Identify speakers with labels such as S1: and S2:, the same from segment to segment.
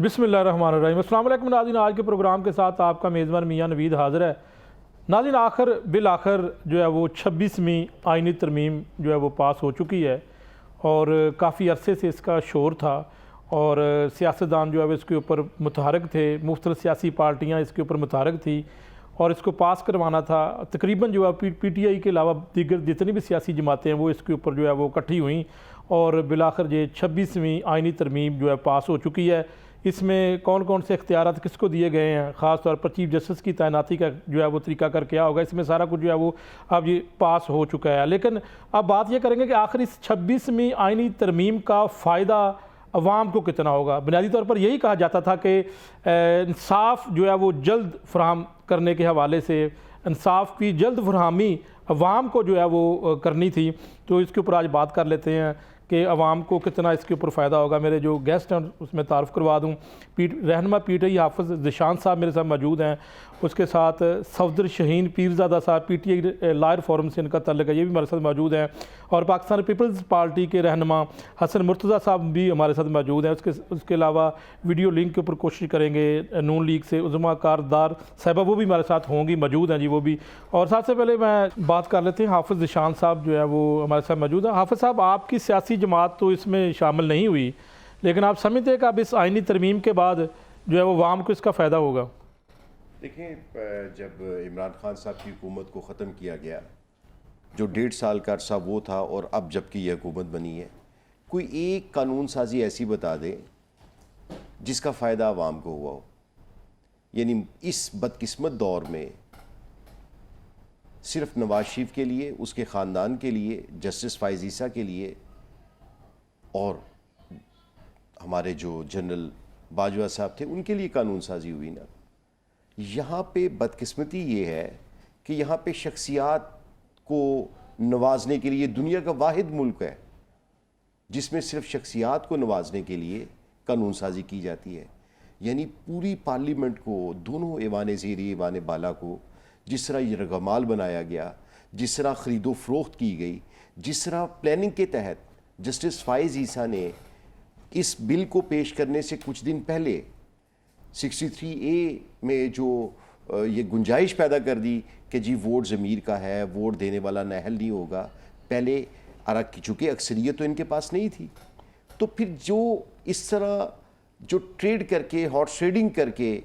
S1: بسم اللہ الرحمن الرحیم۔ السلام علیکم ناظرین، آج کے پروگرام کے ساتھ آپ کا میزبان میاں نوید حاضر ہے۔ ناظرین، بالآخر جو ہے وہ 26ویں آئینی ترمیم جو ہے وہ پاس ہو چکی ہے اور کافی عرصے سے اس کا شور تھا اور سیاستدان جو ہے وہ اس کے اوپر متحرک تھے، مختلف سیاسی پارٹیاں اس کے اوپر متحرک تھی اور اس کو پاس کروانا تھا۔ تقریباً جو ہے پی ٹی آئی کے علاوہ دیگر جتنی بھی سیاسی جماعتیں ہیں وہ اس کے اوپر جو ہے وہ اکٹھی ہوئیں اور بالآخر یہ 26ویں آئینی ترمیم جو ہے پاس ہو چکی ہے۔ اس میں کون کون سے اختیارات کس کو دیے گئے ہیں، خاص طور پر چیف جسٹس کی تعیناتی کا جو ہے وہ طریقہ کار کیا ہوگا، اس میں سارا کچھ جو ہے وہ اب یہ پاس ہو چکا ہے۔ لیکن اب بات یہ کریں گے کہ آخر اس 26ویں آئینی ترمیم کا فائدہ عوام کو کتنا ہوگا۔ بنیادی طور پر یہی کہا جاتا تھا کہ انصاف جو ہے وہ جلد فراہم کرنے کے حوالے سے انصاف کی جلد فراہمی عوام کو جو ہے وہ کرنی تھی، تو اس کے اوپر آج بات کر لیتے ہیں کہ عوام کو کتنا اس کے اوپر فائدہ ہوگا۔ میرے جو گیسٹ ہیں اس میں تعارف کروا دوں۔ رہنما پی ٹی آئی حافظ ذیشان صاحب میرے ساتھ موجود ہیں، اس کے ساتھ Safdar Shaheen Pirzada sahab P T I lawyer forum سے ان کا تعلق ہے، یہ بھی ہمارے ساتھ موجود ہیں، اور پاکستان پیپلز پارٹی کے رہنما حسن مرتضیٰ صاحب بھی ہمارے ساتھ موجود ہیں۔ اس کے علاوہ ویڈیو لنک کے اوپر کوشش کریں گے نون لیگ سے عظمیٰ کاردار صاحبہ، وہ بھی ہمارے ساتھ ہوں گی، موجود ہیں جی وہ بھی۔ اور سب سے پہلے میں بات کر لیتے ہیں حافظ ذیشان صاحب جو ہے وہ ہمارے ساتھ موجود ہیں۔ حافظ صاحب، آپ کی سیاسی جماعت تو اس میں شامل نہیں ہوئی، لیکن آپ سمجھتے ہیں کہ اب اس آئینی ترمیم کے بعد جو ہے وہ عوام کو اس کا فائدہ ہوگا؟
S2: دیکھیں، جب عمران خان صاحب کی حکومت کو ختم کیا گیا، جو 1.5 سال کا عرصہ وہ تھا، اور اب جب کہ یہ حکومت بنی ہے، کوئی ایک قانون سازی ایسی بتا دے جس کا فائدہ عوام کو ہوا ہو۔ یعنی اس بدقسمت دور میں صرف نواز شریف کے لیے، اس کے خاندان کے لیے، جسٹس فائز عیسیٰ کے لیے اور ہمارے جو جنرل باجوہ صاحب تھے ان کے لیے قانون سازی ہوئی نا۔ یہاں پہ بدقسمتی یہ ہے کہ یہاں پہ شخصیات کو نوازنے کے لیے دنیا کا واحد ملک ہے جس میں صرف شخصیات کو نوازنے کے لیے قانون سازی کی جاتی ہے۔ یعنی پوری پارلیمنٹ کو، دونوں ایوان زیری ایوان بالا کو جس طرح یرغمال بنایا گیا، جس طرح خرید و فروخت کی گئی، جس طرح پلاننگ کے تحت جسٹس فائز عیسیٰ نے اس بل کو پیش کرنے سے کچھ دن پہلے 63A میں جو یہ گنجائش پیدا کر دی کہ جی ووٹ ضمیر کا ہے، ووٹ دینے والا نااہل نہیں ہوگا، پہلے چونکہ اکثریت تو ان کے پاس نہیں تھی، تو پھر جو اس طرح جو ٹریڈ کر کے، ہارس ٹریڈنگ کر کے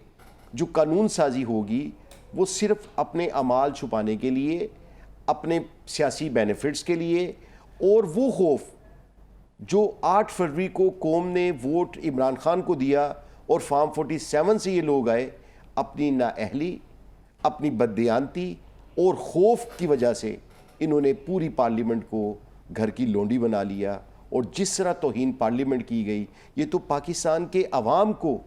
S2: جو قانون سازی ہوگی، وہ صرف اپنے اعمال چھپانے کے لیے، اپنے سیاسی بینیفٹس کے لیے، اور وہ خوف جو 8 فروری کو قوم نے ووٹ عمران خان کو دیا اور فارم 47 سے یہ لوگ آئے، اپنی نااہلی، اپنی بددیانتی اور خوف کی وجہ سے انہوں نے پوری پارلیمنٹ کو گھر کی لونڈی بنا لیا، اور جس طرح توہین پارلیمنٹ کی گئی، یہ تو پاکستان کے عوام کو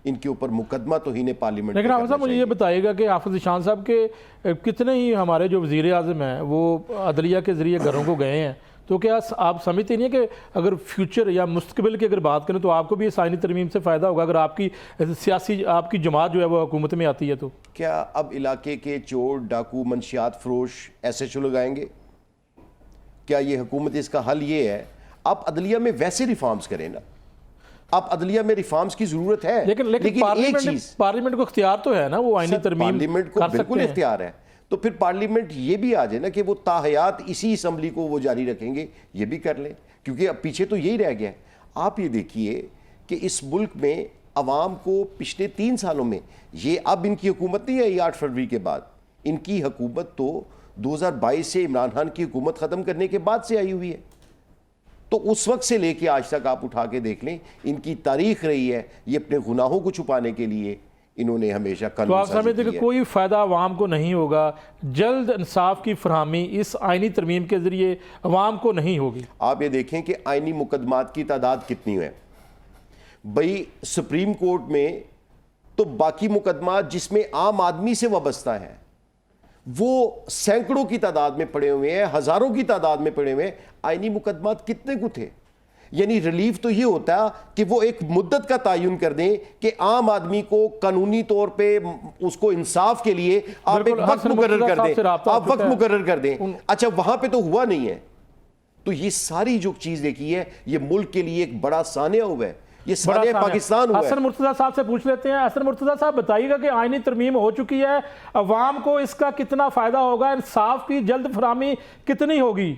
S2: ان کے اوپر مقدمہ توہین پارلیمنٹ۔
S1: لیکن حافظ صاحب مجھے یہ بتائیے گا کہ حافظ ذیشان صاحب کے کتنے ہی ہمارے جو وزیر اعظم ہیں وہ عدلیہ کے ذریعے گھروں کو گئے ہیں، تو کیا آپ سمجھتے نہیں ہیں کہ اگر فیوچر یا مستقبل کی اگر بات کریں تو آپ کو بھی اس آئینی ترمیم سے فائدہ ہوگا اگر آپ کی سیاسی آپ کی جماعت جو ہے وہ حکومت میں آتی ہے؟ تو
S2: کیا اب علاقے کے چور، ڈاکو، منشیات فروش SHO لگائیں گے؟ کیا یہ حکومت اس کا حل یہ ہے؟ آپ عدلیہ میں ویسے ریفارمز کریں نا، آپ عدلیہ میں ریفارمز کی ضرورت ہے،
S1: لیکن
S2: ایک چیز
S1: پارلیمنٹ کو اختیار تو ہے نا، وہ آئینی ترمیم
S2: پارلیمنٹ کو بالکل اختیار ہے، تو پھر پارلیمنٹ یہ بھی آ جائے نا کہ وہ تاحیات اسی اسمبلی کو وہ جاری رکھیں گے، یہ بھی کر لیں، کیونکہ اب پیچھے تو یہی رہ گیا ہے۔ آپ یہ دیکھیے کہ اس ملک میں عوام کو پچھلے 3 سالوں میں، یہ اب ان کی حکومت نہیں آئی 8 فروری کے بعد، ان کی حکومت تو 2022 سے عمران خان کی حکومت ختم کرنے کے بعد سے آئی ہوئی ہے، تو اس وقت سے لے کے آج تک آپ اٹھا کے دیکھ لیں، ان کی تاریخ رہی ہے، یہ اپنے گناہوں کو چھپانے کے لیے انہوں نے ہمیشہ قانون
S1: تو آپ
S2: سازی
S1: سمجھتے
S2: کی
S1: کہ
S2: ہے۔
S1: کوئی فائدہ عوام کو نہیں ہوگا، جلد انصاف کی فراہمی اس آئینی ترمیم کے ذریعے عوام کو نہیں ہوگی؟
S2: آپ یہ دیکھیں کہ آئینی مقدمات کی تعداد کتنی ہے بھئی، سپریم کورٹ میں تو باقی مقدمات جس میں عام آدمی سے وابستہ ہیں وہ سینکڑوں کی تعداد میں پڑے ہوئے ہیں، ہزاروں کی تعداد میں پڑے ہوئے ہیں، آئینی مقدمات کتنے کو تھے؟ یعنی ریلیف تو یہ ہوتا ہے کہ وہ ایک مدت کا تعین کر دیں کہ عام آدمی کو قانونی طور پہ اس کو انصاف کے لیے آپ ایک وقت مقرر کر دیں، آپ وقت مقرر کر دیں۔ اچھا، وہاں پہ تو ہوا نہیں ہے، تو یہ ساری جو چیز دیکھی ہے یہ ملک کے لیے ایک بڑا سانحہ ہوا ہے۔ یہ سارے پاکستان ہوا ہے۔
S1: حسن مرتضیٰ صاحب سے پوچھ لیتے ہیں۔ حسن مرتضیٰ صاحب بتائیے گا کہ آئینی ترمیم ہو چکی ہے، عوام کو اس کا کتنا فائدہ ہوگا، انصاف کی جلد فراہمی کتنی ہوگی؟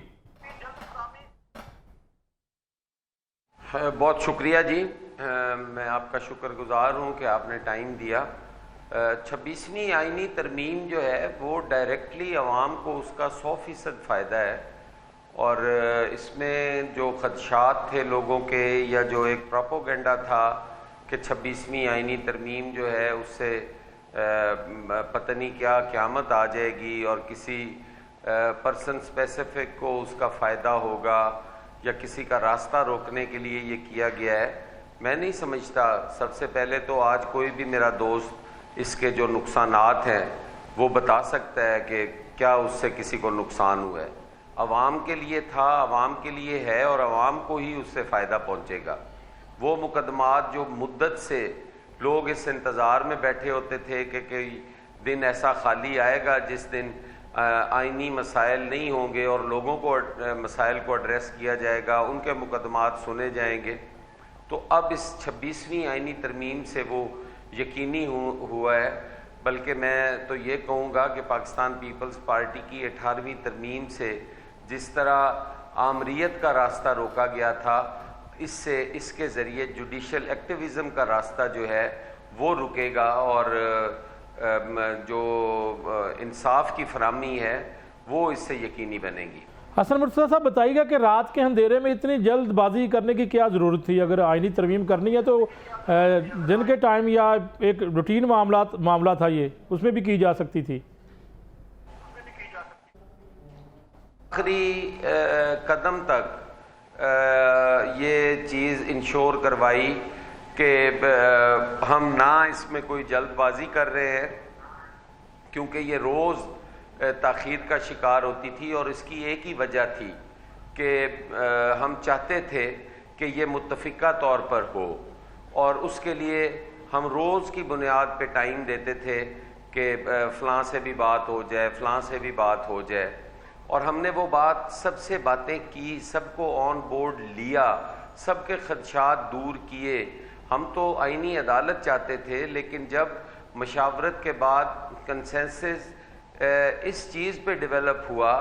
S3: بہت شکریہ جی، میں آپ کا شکر گزار ہوں کہ آپ نے ٹائم دیا۔ 26ویں آئینی ترمیم جو ہے وہ ڈائریکٹلی عوام کو اس کا 100% فائدہ ہے، اور اس میں جو خدشات تھے لوگوں کے یا جو ایک پروپوگنڈا تھا کہ 26ویں آئینی ترمیم جو ہے اس سے پتہ نہیں کیا قیامت آ جائے گی اور کسی پرسن اسپیسیفک کو اس کا فائدہ ہوگا یا کسی کا راستہ روکنے کے لیے یہ کیا گیا ہے، میں نہیں سمجھتا۔ سب سے پہلے تو آج کوئی بھی میرا دوست اس کے جو نقصانات ہیں وہ بتا سکتا ہے کہ کیا اس سے کسی کو نقصان ہوا ہے۔ عوام کے لیے تھا، عوام کے لیے ہے، اور عوام کو ہی اس سے فائدہ پہنچے گا۔ وہ مقدمات جو مدت سے لوگ اس انتظار میں بیٹھے ہوتے تھے کہ کوئی دن ایسا خالی آئے گا جس دن آئینی مسائل نہیں ہوں گے اور لوگوں کو مسائل کو ایڈریس کیا جائے گا، ان کے مقدمات سنے جائیں گے، تو اب اس 26ویں آئینی ترمیم سے وہ یقینی ہوا ہے۔ بلکہ میں تو یہ کہوں گا کہ پاکستان پیپلز پارٹی کی 18ویں ترمیم سے جس طرح آمریت کا راستہ روکا گیا تھا، اس کے ذریعے جوڈیشل ایکٹیویزم کا راستہ جو ہے وہ رکے گا، اور جو انصاف کی فراہمی ہے وہ اس سے یقینی بنے گی۔
S1: حسن مرتضیٰ صاحب بتائیے گا کہ رات کے اندھیرے میں اتنی جلد بازی کرنے کی کیا ضرورت تھی؟ اگر آئینی ترمیم کرنی ہے تو دن کے ٹائم یا ایک روٹین معاملہ تھا، یہ اس میں بھی کی جا سکتی تھی۔
S3: آخری قدم تک یہ چیز انشور کروائی کہ ہم نہ اس میں کوئی جلد بازی کر رہے ہیں، کیونکہ یہ روز تاخیر کا شکار ہوتی تھی، اور اس کی ایک ہی وجہ تھی کہ ہم چاہتے تھے کہ یہ متفقہ طور پر ہو، اور اس کے لیے ہم روز کی بنیاد پہ ٹائم دیتے تھے کہ فلاں سے بھی بات ہو جائے، فلاں سے بھی بات ہو جائے، اور ہم نے وہ سب سے باتیں کی، سب کو آن بورڈ لیا، سب کے خدشات دور کیے۔ ہم تو آئینی عدالت چاہتے تھے، لیکن جب مشاورت کے بعد کنسنسس اس چیز پہ ڈیولپ ہوا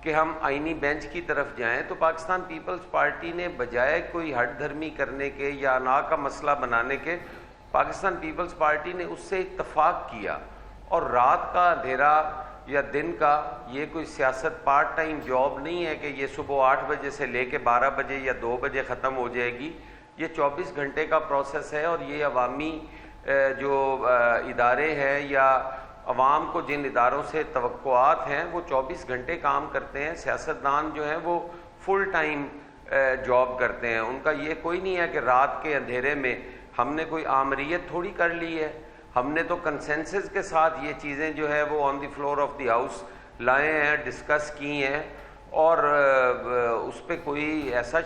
S3: کہ ہم آئینی بینچ کی طرف جائیں، تو پاکستان پیپلز پارٹی نے بجائے کوئی ہٹ دھرمی کرنے کے یا انا کا مسئلہ بنانے کے، پاکستان پیپلز پارٹی نے اس سے اتفاق کیا، اور رات کا اندھیرا یا دن کا یہ کوئی سیاست پارٹ ٹائم جاب نہیں ہے کہ یہ صبح 8 بجے سے لے کے 12 بجے یا 2 بجے ختم ہو جائے گی۔ یہ 24 گھنٹے کا پروسیس ہے، اور یہ عوامی جو ادارے ہیں یا عوام کو جن اداروں سے توقعات ہیں وہ 24 گھنٹے کام کرتے ہیں۔ سیاستدان جو ہیں وہ فل ٹائم جاب کرتے ہیں، ان کا یہ کوئی نہیں ہے کہ رات کے اندھیرے میں ہم نے کوئی آمریت تھوڑی کر لی ہے، ہم نے تو کنسنسس کے ساتھ یہ چیزیں جو ہے وہ آن دی فلور آف دی ہاؤس لائے ہیں، ڈسکس کی ہیں، اور اس پہ کوئی ایسا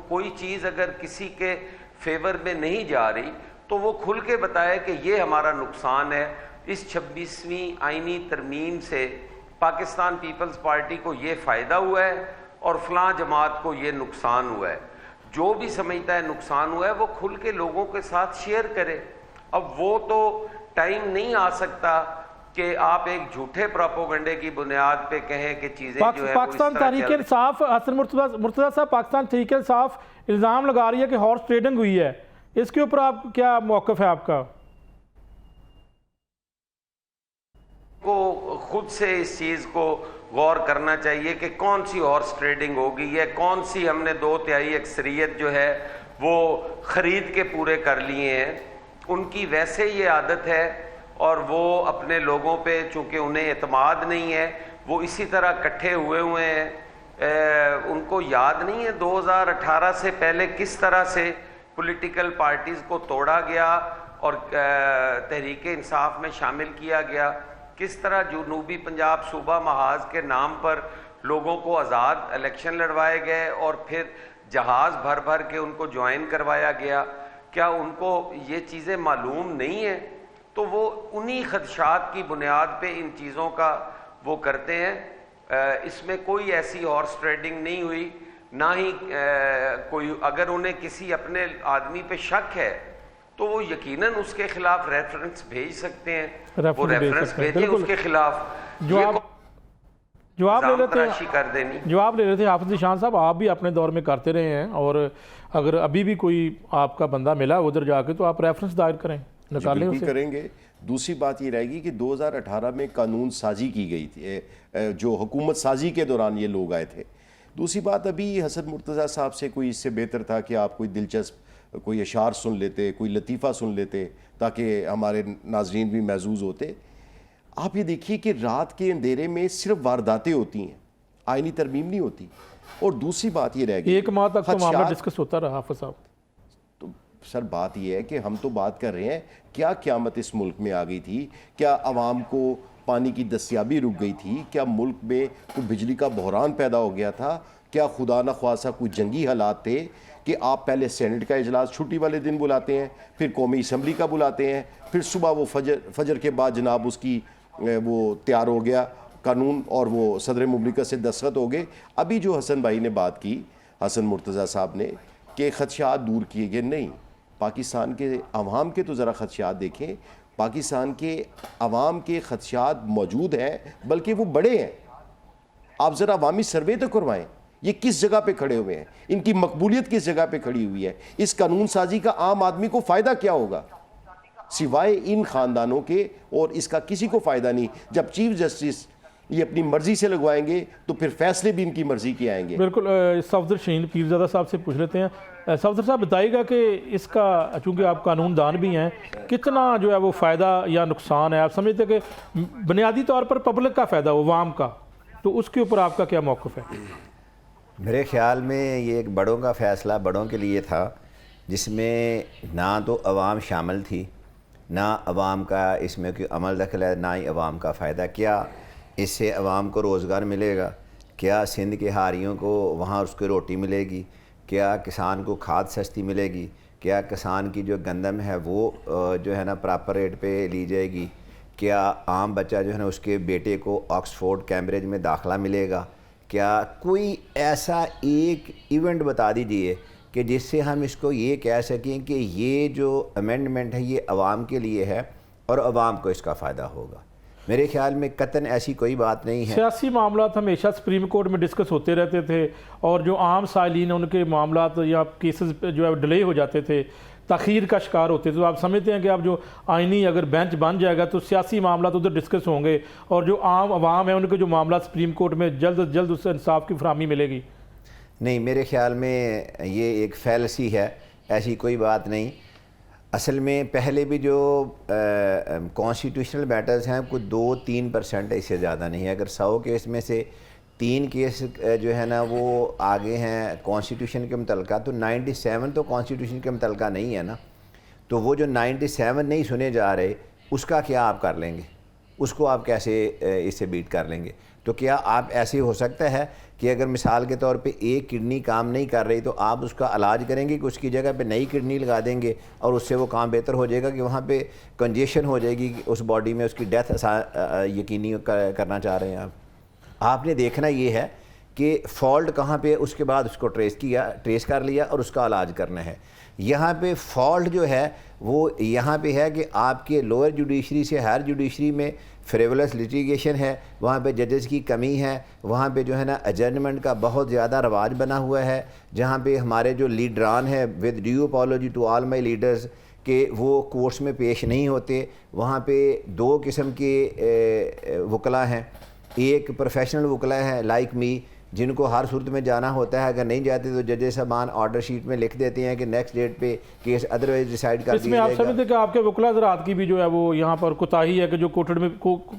S3: کوئی چیز اگر کسی کے فیور میں نہیں جا رہی تو وہ کھل کے بتائے کہ یہ ہمارا نقصان ہے، اس 26ویں آئینی ترمیم سے پاکستان پیپلز پارٹی کو یہ فائدہ ہوا ہے اور فلاں جماعت کو یہ نقصان ہوا ہے۔ جو بھی سمجھتا ہے نقصان ہوا ہے وہ کھل کے لوگوں کے ساتھ شیئر کرے۔ اب وہ تو ٹائم نہیں آ سکتا کہ آپ ایک جھوٹے پروپوگنڈے کی بنیاد پہ کہیں کہ چیزیں جو ہے
S1: پاکستان تحریک انصاف، حسن مرتضیٰ صاحب، پاکستان تحریک انصاف الزام لگا رہی ہے کہ ہارس ٹریڈنگ ہوئی ہے، اس کے اوپر آپ کیا موقف ہے آپ کا؟
S3: کو خود سے اس چیز کو غور کرنا چاہیے کہ کون سی ہارس ٹریڈنگ ہو گئی ہے، کون سی ہم نے 2/3 اکثریت جو ہے وہ خرید کے پورے کر لیے ہیں۔ ان کی ویسے یہ عادت ہے، اور وہ اپنے لوگوں پہ چونکہ انہیں اعتماد نہیں ہے، وہ اسی طرح اکٹھے ہوئے ہیں۔ ان کو یاد نہیں ہے 2018 سے پہلے کس طرح سے پولیٹیکل پارٹیز کو توڑا گیا اور تحریک انصاف میں شامل کیا گیا، کس طرح جنوبی پنجاب صوبہ محاذ کے نام پر لوگوں کو آزاد الیکشن لڑوائے گئے اور پھر جہاز بھر بھر کے ان کو جوائن کروایا گیا۔ کیا ان کو یہ چیزیں معلوم نہیں ہیں؟ تو وہ انہی خدشات کی بنیاد پہ ان چیزوں کا وہ کرتے ہیں۔ اس میں کوئی ایسی ہارس ٹریڈنگ نہیں ہوئی۔ نہ ہی کوئی اگر انہیں کسی اپنے آدمی پہ شک ہے تو وہ یقیناً اس کے خلاف ریفرنس بھیج سکتے ہیں, وہ ریفرنس بھیجیں اس کے خلاف.
S1: جواب لے لیتے
S3: تراشی کر دینی.
S1: جواب لے لیتے ہیں حافظ ذیشان صاحب, آپ بھی اپنے دور میں کرتے رہے ہیں, اور اگر ابھی بھی کوئی آپ کا بندہ ملا ادھر جا کے تو آپ ریفرنس دائر کریں, نکالیں اسے.
S2: کریں گے. دوسری بات یہ رہے گی کہ 2018 میں قانون سازی کی گئی تھی, جو حکومت سازی کے دوران یہ لوگ آئے تھے. دوسری بات, ابھی حسن مرتضیٰ صاحب سے کوئی اس سے بہتر تھا کہ آپ کوئی دلچسپ کوئی اشعار سن لیتے, کوئی لطیفہ سن لیتے, تاکہ ہمارے ناظرین بھی محظوظ ہوتے. آپ یہ دیکھیے کہ رات کے اندھیرے میں صرف وارداتیں ہوتی ہیں, آئینی ترمیم نہیں ہوتی. اور دوسری بات یہ رہ گئی,
S1: 1 ماہ تک تو معاملہ ڈسکس ہوتا رہا حافظ صاحب.
S2: تو سر بات یہ ہے کہ ہم تو بات کر رہے ہیں کیا قیامت اس ملک میں آ گئی تھی, کیا عوام کو پانی کی دستیابی رک گئی تھی, کیا ملک میں کوئی بجلی کا بحران پیدا ہو گیا تھا, کیا خدا نخواستہ کوئی جنگی حالات تھے کہ آپ پہلے سینٹ کا اجلاس چھٹی والے دن بلاتے ہیں, پھر قومی اسمبلی کا بلاتے ہیں, پھر صبح وہ فجر کے بعد جناب اس کی وہ تیار ہو گیا قانون اور وہ صدر مملکت سے دستخط ہو گئے. ابھی جو حسن بھائی نے بات کی, حسن مرتضیٰ صاحب نے, کہ خدشات دور کیے گئے, نہیں, پاکستان کے عوام کے تو ذرا خدشات دیکھیں. پاکستان کے عوام کے خدشات موجود ہیں, بلکہ وہ بڑے ہیں. آپ ذرا عوامی سروے تو کروائیں, یہ کس جگہ پہ کھڑے ہوئے ہیں, ان کی مقبولیت کس جگہ پہ کھڑی ہوئی ہے, اس قانون سازی کا عام آدمی کو فائدہ کیا ہوگا سوائے ان خاندانوں کے, اور اس کا کسی کو فائدہ نہیں. جب چیف جسٹس یہ اپنی مرضی سے لگوائیں گے تو پھر فیصلے بھی ان کی مرضی کے آئیں گے.
S1: بالکل. صفدر شہین پیرزادہ صاحب سے پوچھ لیتے ہیں. صفدر صاحب بتائیے گا کہ اس کا, چونکہ آپ قانون دان بھی ہیں, کتنا جو ہے وہ فائدہ یا نقصان ہے؟ آپ سمجھتے کہ بنیادی طور پر پبلک کا فائدہ ہو, عوام کا, تو اس کے اوپر آپ کا کیا موقف ہے؟
S4: میرے خیال میں یہ ایک بڑوں کا فیصلہ بڑوں کے لیے تھا, جس میں نہ تو عوام شامل تھی, نہ عوام کا اس میں کوئی عمل دخل ہے, نہ ہی عوام کا فائدہ. کیا اس سے عوام کو روزگار ملے گا؟ کیا سندھ کے ہاریوں کو وہاں اس کو روٹی ملے گی؟ کیا کسان کو کھاد سستی ملے گی؟ کیا کسان کی جو گندم ہے وہ جو ہے نا پراپر ریٹ پہ لی جائے گی؟ کیا عام بچہ جو ہے نا اس کے بیٹے کو آکسفورڈ کیمبرج میں داخلہ ملے گا؟ کیا کوئی ایسا ایک ایونٹ بتا دیجئے کہ جس سے ہم اس کو یہ کہہ سکیں کہ یہ جو امینڈمنٹ ہے یہ عوام کے لیے ہے اور عوام کو اس کا فائدہ ہوگا؟ میرے خیال میں قطعاً ایسی کوئی بات نہیں ہے.
S1: سیاسی معاملات ہمیشہ سپریم کورٹ میں ڈسکس ہوتے رہتے تھے, اور جو عام سائلین ان کے معاملات یا کیسز جو ہے ڈیلے ہو جاتے تھے, تاخیر کا شکار ہوتے تھے. تو آپ سمجھتے ہیں کہ اب جو آئینی اگر بینچ بن جائے گا تو سیاسی معاملات ادھر ڈسکس ہوں گے, اور جو عام عوام ہیں ان کے جو معاملات سپریم کورٹ میں جلد از جلد اس سے انصاف کی فراہمی ملے گی؟
S4: نہیں, میرے خیال میں یہ ایک فیلسی ہے, ایسی کوئی بات نہیں. اصل میں پہلے بھی جو کانسٹیٹیوشنل میٹرز ہیں کوئی 2-3% اس سے زیادہ نہیں ہے. اگر 100 کیس میں سے 3 کیس جو ہے نا وہ آگے ہیں کانسٹیٹیوشن کے متعلقہ, تو 97 تو کانسٹیٹیوشن کے متعلقہ نہیں ہے نا. تو وہ جو 97 نہیں سنے جا رہے, اس کا کیا آپ کر لیں گے؟ اس کو آپ کیسے اس سے بیٹ کر لیں گے؟ تو کیا آپ ایسے ہو سکتا ہے کہ اگر مثال کے طور پہ ایک کڈنی کام نہیں کر رہی تو آپ اس کا علاج کریں گے کہ اس کی جگہ پہ نئی کڈنی لگا دیں گے اور اس سے وہ کام بہتر ہو جائے گا, کہ وہاں پہ کنجیشن ہو جائے گی اس باڈی میں, اس کی ڈیتھ یقینی کرنا چاہ رہے ہیں آپ نے دیکھنا یہ ہے کہ فالٹ کہاں پہ, اس کے بعد اس کو ٹریس کر لیا اور اس کا علاج کرنا ہے. یہاں پہ فالٹ جو ہے وہ یہاں پہ ہے کہ آپ کے لوئر جوڈیشری سے ہائر جوڈیشری میں فریولس لیٹیگیشن ہے, وہاں پہ ججز کی کمی ہے, وہاں پہ جو ہے نا ایڈجرنمنٹ کا بہت زیادہ رواج بنا ہوا ہے, جہاں پہ ہمارے جو لیڈران ہیں with due apology to all my leaders کہ وہ کورٹس میں پیش نہیں ہوتے. وہاں پہ 2 قسم کے وکلاء ہیں, ایک پروفیشنل وکلاء ہیں لائک می, جن کو ہر صورت میں جانا ہوتا ہے, اگر نہیں جاتے تو ججز صاحبان آرڈر شیٹ میں لکھ دیتے ہیں کہ نیکسٹ ڈیٹ پہ کیس ادروائز ڈیسائیڈ کر دیا جائے گا.
S1: اس میں آپ سمجھتے کہ آپ کے وکلاء حضرات کی بھی جو ہے وہ یہاں پر کوتاہی ہے کہ جو کورٹ میں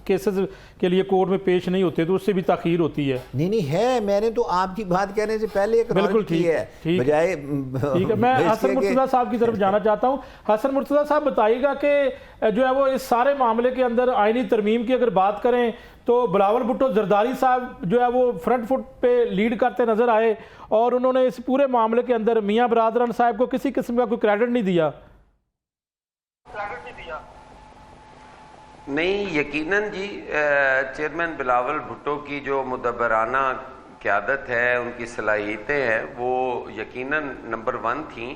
S1: کیسز کے لیے کورٹ میں پیش نہیں ہوتے تو اس سے بھی تاخیر ہوتی ہے؟
S4: نہیں ہے, میں نے تو آپ کی بات کہنے سے پہلے اقرار کی ہے بجائے.
S1: ٹھیک ہے, میں حسن مرتضیٰ صاحب کی طرف جانا چاہتا ہوں. حسن مرتضیٰ صاحب بتائیے گا کہ جو ہے وہ اس سارے معاملے کے اندر آئینی ترمیم کی اگر بات کریں تو بلاول بھٹو زرداری صاحب جو ہے وہ فرنٹ فٹ پہ لیڈ کرتے نظر آئے, اور انہوں نے اس پورے معاملے کے اندر میاں برادران صاحب کو کسی قسم کا کوئی کریڈٹ نہیں دیا.
S3: نہیں, یقیناً جی چیئرمین بلاول بھٹو کی جو مدبرانہ قیادت ہے, ان کی صلاحیتیں ہیں, وہ یقیناً نمبر 1 تھیں,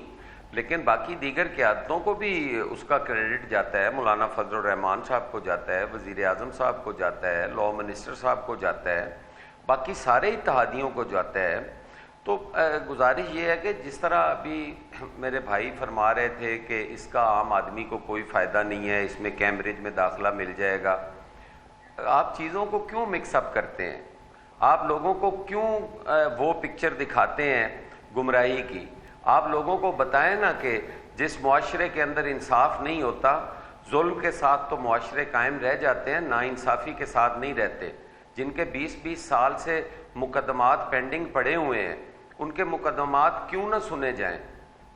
S3: لیکن باقی دیگر قیادتوں کو بھی اس کا کریڈٹ جاتا ہے. مولانا فضل الرحمان صاحب کو جاتا ہے, وزیر اعظم صاحب کو جاتا ہے, لاء منسٹر صاحب کو جاتا ہے, باقی سارے اتحادیوں کو جاتا ہے. تو گزارش یہ ہے کہ جس طرح ابھی میرے بھائی فرما رہے تھے کہ اس کا عام آدمی کو کوئی فائدہ نہیں ہے, اس میں کیمبرج میں داخلہ مل جائے گا, آپ چیزوں کو کیوں مکس اپ کرتے ہیں؟ آپ لوگوں کو کیوں وہ پکچر دکھاتے ہیں گمراہی کی؟ آپ لوگوں کو بتائیں نا کہ جس معاشرے کے اندر انصاف نہیں ہوتا, ظلم کے ساتھ تو معاشرے قائم رہ جاتے ہیں, ناانصافی کے ساتھ نہیں رہتے. جن کے 20-20 سال سے مقدمات پینڈنگ پڑے ہوئے ہیں, ان کے مقدمات کیوں نہ سنے جائیں؟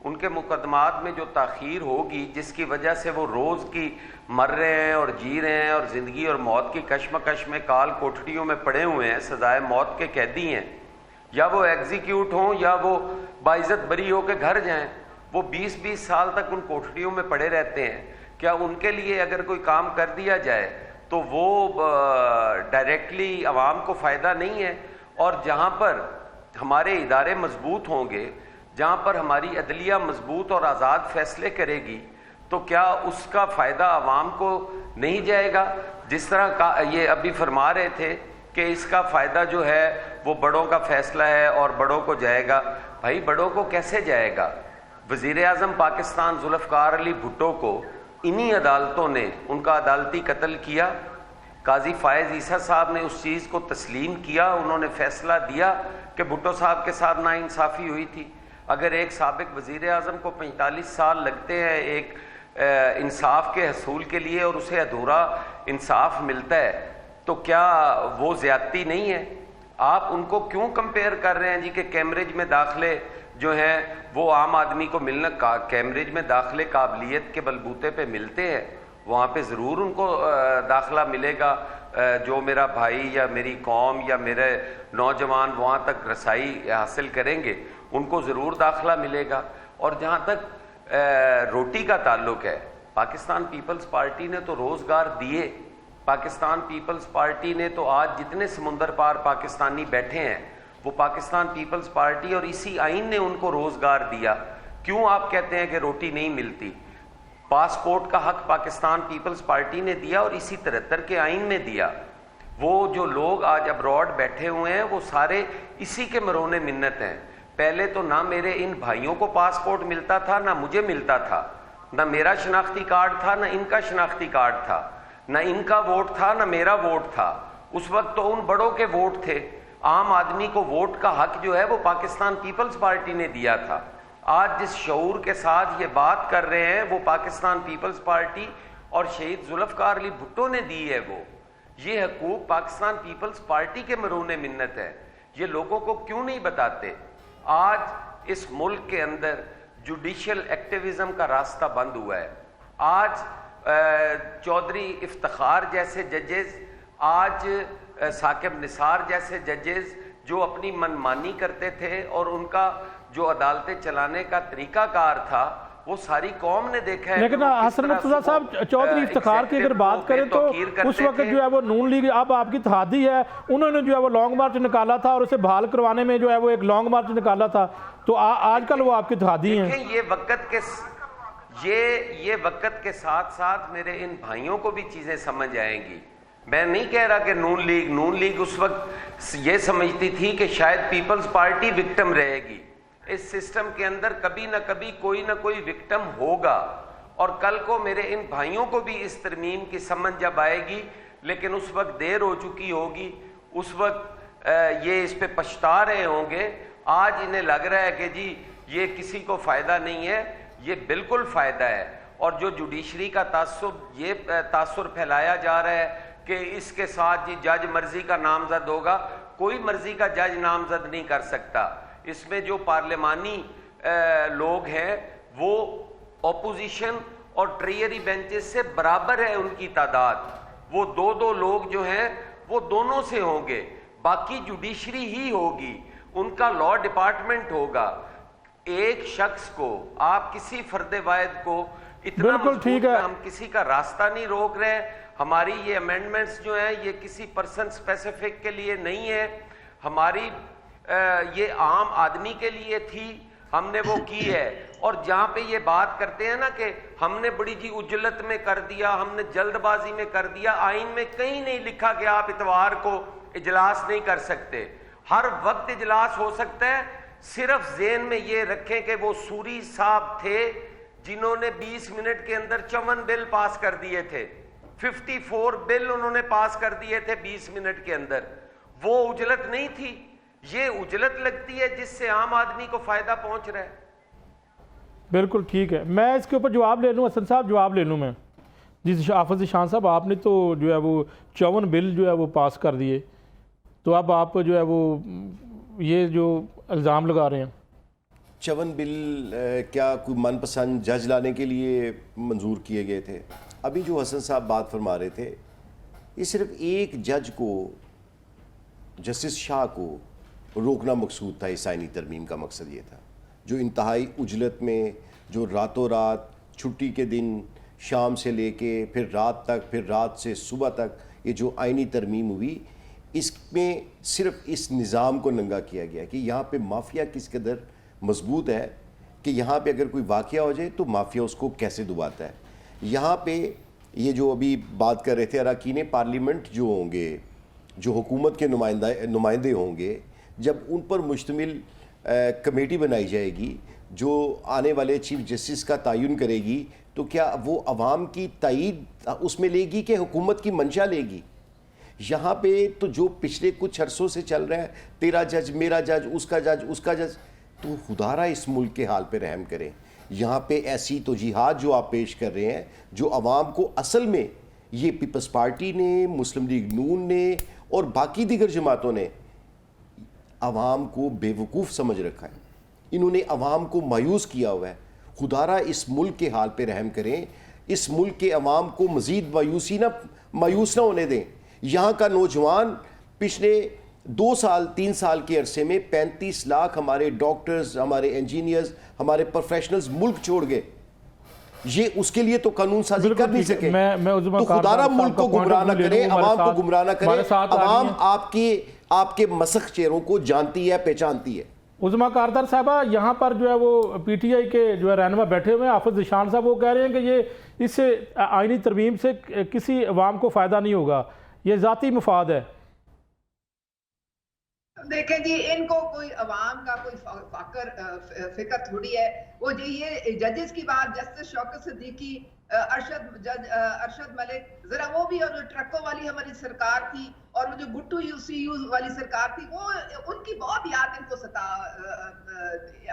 S3: ان کے مقدمات میں جو تاخیر ہوگی, جس کی وجہ سے وہ روز کی مر رہے ہیں اور جی رہے ہیں اور زندگی اور موت کی کشمکش میں کال کوٹڑیوں میں پڑے ہوئے ہیں, سزائے موت کے قیدی ہیں, یا وہ ایگزیکیوٹ ہوں یا وہ باعزت بری ہو کے گھر جائیں, وہ 20-20 سال تک ان کوٹڑیوں میں پڑے رہتے ہیں. کیا ان کے لیے اگر کوئی کام کر دیا جائے تو وہ ڈائریکٹلی عوام کو فائدہ نہیں ہے؟ اور جہاں پر ہمارے ادارے مضبوط ہوں گے, جہاں پر ہماری عدلیہ مضبوط اور آزاد فیصلے کرے گی, تو کیا اس کا فائدہ عوام کو نہیں جائے گا؟ جس طرح یہ ابھی فرما رہے تھے کہ اس کا فائدہ جو ہے وہ بڑوں کا فیصلہ ہے اور بڑوں کو جائے گا. بھائی بڑوں کو کیسے جائے گا؟ وزیر اعظم پاکستان ذوالفقار علی بھٹو کو انہی عدالتوں نے ان کا عدالتی قتل کیا. قاضی فائز عیسیٰ صاحب نے اس چیز کو تسلیم کیا, انہوں نے فیصلہ دیا کہ بھٹو صاحب کے ساتھ ناانصافی ہوئی تھی. اگر ایک سابق وزیر اعظم کو 45 سال لگتے ہیں ایک انصاف کے حصول کے لیے اور اسے ادھورا انصاف ملتا ہے, تو کیا وہ زیادتی نہیں ہے؟ آپ ان کو کیوں کمپیئر کر رہے ہیں جی کہ کیمبرج میں داخلے جو ہیں وہ عام آدمی کو ملنا, کیمبرج میں داخلے قابلیت کے بلبوتے پہ ملتے ہیں, وہاں پہ ضرور ان کو داخلہ ملے گا. جو میرا بھائی یا میری قوم یا میرے نوجوان وہاں تک رسائی حاصل کریں گے, ان کو ضرور داخلہ ملے گا. اور جہاں تک روٹی کا تعلق ہے, پاکستان پیپلز پارٹی نے تو روزگار دیے. پاکستان پیپلز پارٹی نے تو آج جتنے سمندر پار پاکستانی بیٹھے ہیں وہ پاکستان پیپلز پارٹی اور اسی آئین نے ان کو روزگار دیا. کیوں آپ کہتے ہیں کہ روٹی نہیں ملتی؟ پاسپورٹ کا حق پاکستان پیپلز پارٹی نے دیا اور اسی 73 کے آئین میں دیا. وہ جو لوگ آج ابراڈ بیٹھے ہوئے ہیں وہ سارے اسی کے مرہون منت ہیں. پہلے تو نہ میرے ان بھائیوں کو پاسپورٹ ملتا تھا, نہ مجھے ملتا تھا, نہ میرا شناختی کارڈ تھا, نہ ان کا شناختی کارڈ تھا, نہ ان کا ووٹ تھا, نہ میرا ووٹ تھا. اس وقت تو ان بڑوں کے ووٹ تھے. عام آدمی کو ووٹ کا حق جو ہے وہ پاکستان پیپلز پارٹی نے دیا تھا. آج جس شعور کے ساتھ یہ بات کر رہے ہیں وہ پاکستان پیپلز پارٹی اور شہید ذوالفقار علی بھٹو نے دی ہے. وہ یہ حقوق پاکستان پیپلز پارٹی کے مرہون منت ہے. یہ لوگوں کو کیوں نہیں بتاتے؟ آج اس ملک کے اندر جوڈیشل ایکٹیویزم کا راستہ بند ہوا ہے. آج چودھری افتخار جیسے ججز, آج ثاقب نثار جیسے ججز جو اپنی منمانی کرتے تھے اور ان کا جو عدالتیں چلانے کا طریقہ کار تھا وہ ساری قوم نے دیکھا ہے.
S1: لیکن حسن مرتضیٰ صاحب, چودھری افتخار کی اگر بات کریں تو اس وقت جو ہے وہ نون لیگ اب آپ کی اتحادی ہے, انہوں نے جو ہے وہ لانگ مارچ نکالا تھا اور اسے بحال کروانے میں جو ہے وہ ایک لانگ مارچ نکالا تھا, تو آج کل وہ آپ کی اتحادی ہیں.
S3: یہ وقت کے ساتھ ساتھ میرے ان بھائیوں کو بھی چیزیں سمجھ آئیں گی. میں نہیں کہہ رہا کہ نون لیگ اس وقت یہ سمجھتی تھی کہ شاید پیپلز پارٹی وکٹم رہے گی. اس سسٹم کے اندر کبھی نہ کبھی کوئی نہ کوئی وکٹم ہوگا, اور کل کو میرے ان بھائیوں کو بھی اس ترمیم کی سمجھ جب آئے گی, لیکن اس وقت دیر ہو چکی ہوگی, اس وقت یہ اس پہ پچھتا رہے ہوں گے. آج انہیں لگ رہا ہے کہ جی یہ کسی کو فائدہ نہیں ہے, یہ بالکل فائدہ ہے. اور جو جوڈیشری کا تعصب, یہ تاثر پھیلایا جا رہا ہے کہ اس کے ساتھ جی جج مرضی کا نامزد ہوگا, کوئی مرضی کا جج نامزد نہیں کر سکتا. اس میں جو پارلیمانی لوگ ہیں وہ اپوزیشن اور ٹریئری بینچز سے برابر ہے ان کی تعداد. وہ دو لوگ جو ہیں وہ دونوں سے ہوں گے, باقی جوڈیشری ہی ہوگی, ان کا لاء ڈپارٹمنٹ ہوگا. ایک شخص کو, آپ کسی فرد واحد کو اتنا مضبوط, ہم کسی کا راستہ نہیں روک رہے ہیں. ہماری یہ امینڈمنٹس جو ہیں یہ کسی پرسن اسپیسیفک کے لیے نہیں ہے. ہماری یہ عام آدمی کے لیے تھی, ہم نے وہ کی ہے. اور جہاں پہ یہ بات کرتے ہیں نا کہ ہم نے بڑی جی اجلت میں کر دیا, ہم نے جلد بازی میں کر دیا, آئین میں کہیں نہیں لکھا کہ آپ اتوار کو اجلاس نہیں کر سکتے, ہر وقت اجلاس ہو سکتا ہے. صرف ذہن میں یہ رکھیں کہ وہ سوری صاحب تھے جنہوں نے 20 منٹ کے اندر 54 بل پاس کر دیے تھے, 54 بل انہوں نے پاس کر دیے تھے 20 منٹ کے اندر. وہ اجلت نہیں تھی, یہ اجلت لگتی ہے جس سے عام آدمی کو فائدہ پہنچ رہا ہے.
S1: بالکل ٹھیک ہے, میں اس کے اوپر جواب لے لوں, حسن صاحب جواب لے لوں میں. جی حافظ شان صاحب, آپ نے تو جو ہے وہ 54 بل جو ہے وہ پاس کر دیے, تو اب آپ جو ہے وہ یہ جو الزام لگا رہے ہیں
S2: 54 بل کیا کوئی من پسند جج لانے کے لیے منظور کیے گئے تھے؟ ابھی جو حسن صاحب بات فرما رہے تھے, یہ صرف ایک جج کو, جسٹس شاہ کو روکنا مقصود تھا. اس آئینی ترمیم کا مقصد یہ تھا, جو انتہائی اجلت میں, جو راتوں رات چھٹی کے دن شام سے لے کے پھر رات تک, پھر رات سے صبح تک یہ جو آئینی ترمیم ہوئی, اس میں صرف اس نظام کو ننگا کیا گیا کہ یہاں پہ مافیا کس قدر مضبوط ہے, کہ یہاں پہ اگر کوئی واقعہ ہو جائے تو مافیا اس کو کیسے دباتا ہے. یہاں پہ یہ جو ابھی بات کر رہے تھے اراکین پارلیمنٹ جو ہوں گے, جو حکومت کے نمائندے ہوں گے, جب ان پر مشتمل کمیٹی بنائی جائے گی جو آنے والے چیف جسٹس کا تعین کرے گی, تو کیا وہ عوام کی تائید اس میں لے گی کہ حکومت کی منشا لے گی؟ یہاں پہ تو جو پچھلے کچھ عرصوں سے چل رہا ہے, تیرا جج, میرا جج, اس کا جج, اس کا جج, تو خدا را اس ملک کے حال پہ رحم کریں. یہاں پہ ایسی توجیحات جو آپ پیش کر رہے ہیں, جو عوام کو اصل میں یہ پیپلز پارٹی نے, مسلم لیگ نون نے اور باقی دیگر جماعتوں نے عوام کو بے وقوف سمجھ رکھا ہے, انہوں نے عوام کو مایوس کیا ہوا ہے. خدا را اس ملک کے حال پہ رحم کریں, اس ملک کے عوام کو مزید مایوس نہ ہونے دیں. یہاں کا نوجوان پچھلے 2 سال 3 سال کے عرصے میں 35 لاکھ ہمارے ڈاکٹرز, ہمارے انجینئرز, ہمارے پروفیشنلز ملک چھوڑ گئے. یہ اس کے لیے تو قانون سازی کر نہیں سکے. تو خدا را ملک کو گمراہ نہ کرے, عوام کو گمراہ نہ کرے. عوام آپ کے مسخ چہروں کو جانتی ہے, پہچانتی ہے.
S1: عظمیٰ کاردار صاحبہ, یہاں پر جو ہے وہ پی ٹی آئی کے جو ہے رہنما بیٹھے ہوئے ہیں, حافظ ذیشان صاحب, وہ کہہ رہے ہیں کہ یہ اس سے آئینی ترمیم سے کسی عوام کو فائدہ نہیں ہوگا, یہ ذاتی مفاد ہے.
S5: دیکھیں جی, ان کو کوئی عوام کا کوئی فکر تھوڑی ہے. وہ جی یہ ججز کی بات, جسٹس شوکت صدیقی, ارشد ملک, ذرا وہ بھی, اور جو ٹرکوں والی ہماری سرکار تھی, اور وہ جو بھٹو UCU والی سرکار تھی, وہ ان کی بہت یاد ان کو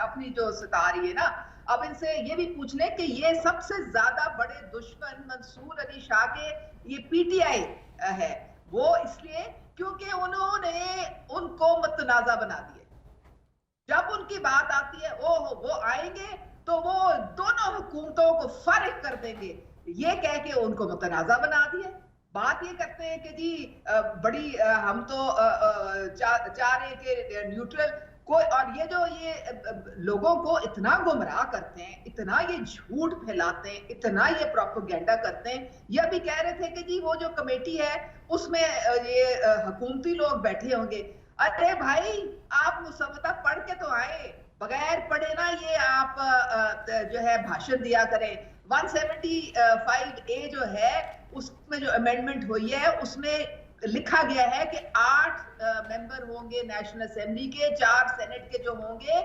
S5: اپنی جو ستا رہی ہے نا. اب ان سے یہ بھی پوچھ لیں کہ یہ سب سے زیادہ بڑے دشمن منصور علی شاہ کے یہ PTI ہے. وہ اس لیے کیونکہ انہوں نے ان کو متنازع بنا دیا. جب ان کی بات آتی ہے وہ آئیں گے تو وہ دونوں حکومتوں کو فارغ کر دیں گے, یہ کہہ کے ان کو متنازع بنا دیا. بات یہ کرتے ہیں کہ جی بڑی ہم تو چاہ رہے ہیں کہ نیوٹرل کوئی, اور یہ جو یہ لوگوں کو اتنا گمراہ کرتے ہیں, اتنا یہ جھوٹ پھیلاتے ہیں, اتنا یہ پروپیگنڈا کرتے ہیں. یہ بھی کہہ رہے تھے کہ جی وہ جو کمیٹی ہے اس میں یہ حکومتی لوگ بیٹھے ہوں گے. ارے بھائی, آپ مسودہ پڑھ کے تو آئے, بغیر پڑھے نا یہ آپ جو ہے بھاشن دیا کریں. 175A جو ہے اس میں جو امینڈمنٹ ہوئی ہے, اس میں لکھا گیا ہے کہ 8 ممبر ہوں گے نیشنل اسمبلی کے, 4 سینٹ کے جو ہوں گے,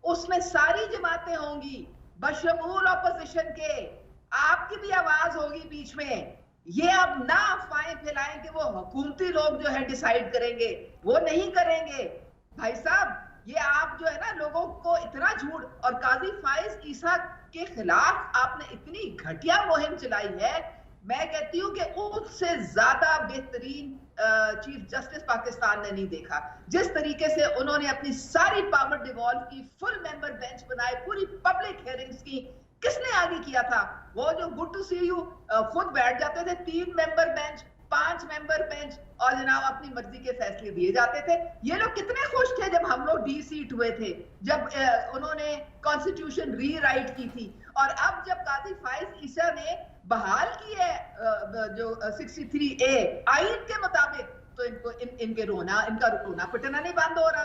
S5: اس میں ساری جماعتیں ہوں گی بشمول اپوزیشن کے. آپ کی بھی آواز ہوگی بیچ میں. یہ اب نہ افواہیں پھیلائیں کہ وہ حکومتی لوگ جو ہے ڈیسائیڈ کریں گے, وہ نہیں کریں گے. بھائی صاحب, یہ آپ جو ہے نا لوگوں کو اتنا جھوٹ, اور قاضی فائز عیسیٰ کے خلاف آپ نے اتنی گھٹیا مہم چلائی ہے, میں کہتی ہوں کہ ان سے زیادہ بہترین چیف جسٹس پاکستان نے نہیں دیکھا. جس طریقے سے انہوں نے اپنی ساری پاور ڈیوالو کی, فل ممبر بینچ بنائے, پوری پبلک ہیئرنگز کی, کس نے آگے کیا تھا؟ وہ جو بھٹو CU خود بیٹھ جاتے تھے, 3 ممبر بینچ, 5 ممبر بینچ, اور جناب اپنی مرضی کے فیصلے دیے جاتے تھے. یہ لوگ کتنے خوش تھے جب ہم لوگ ڈی سیٹ ہوئے تھے, جب انہوں نے کانسٹیٹیوشن ری رائٹ کی تھی. اور اب جب قاضی فائز عیسیٰ نے بحال کی ہے جو 63A آئین کے مطابق, تو ان کا رونا پٹنا نہیں بند ہو رہا.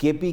S4: KP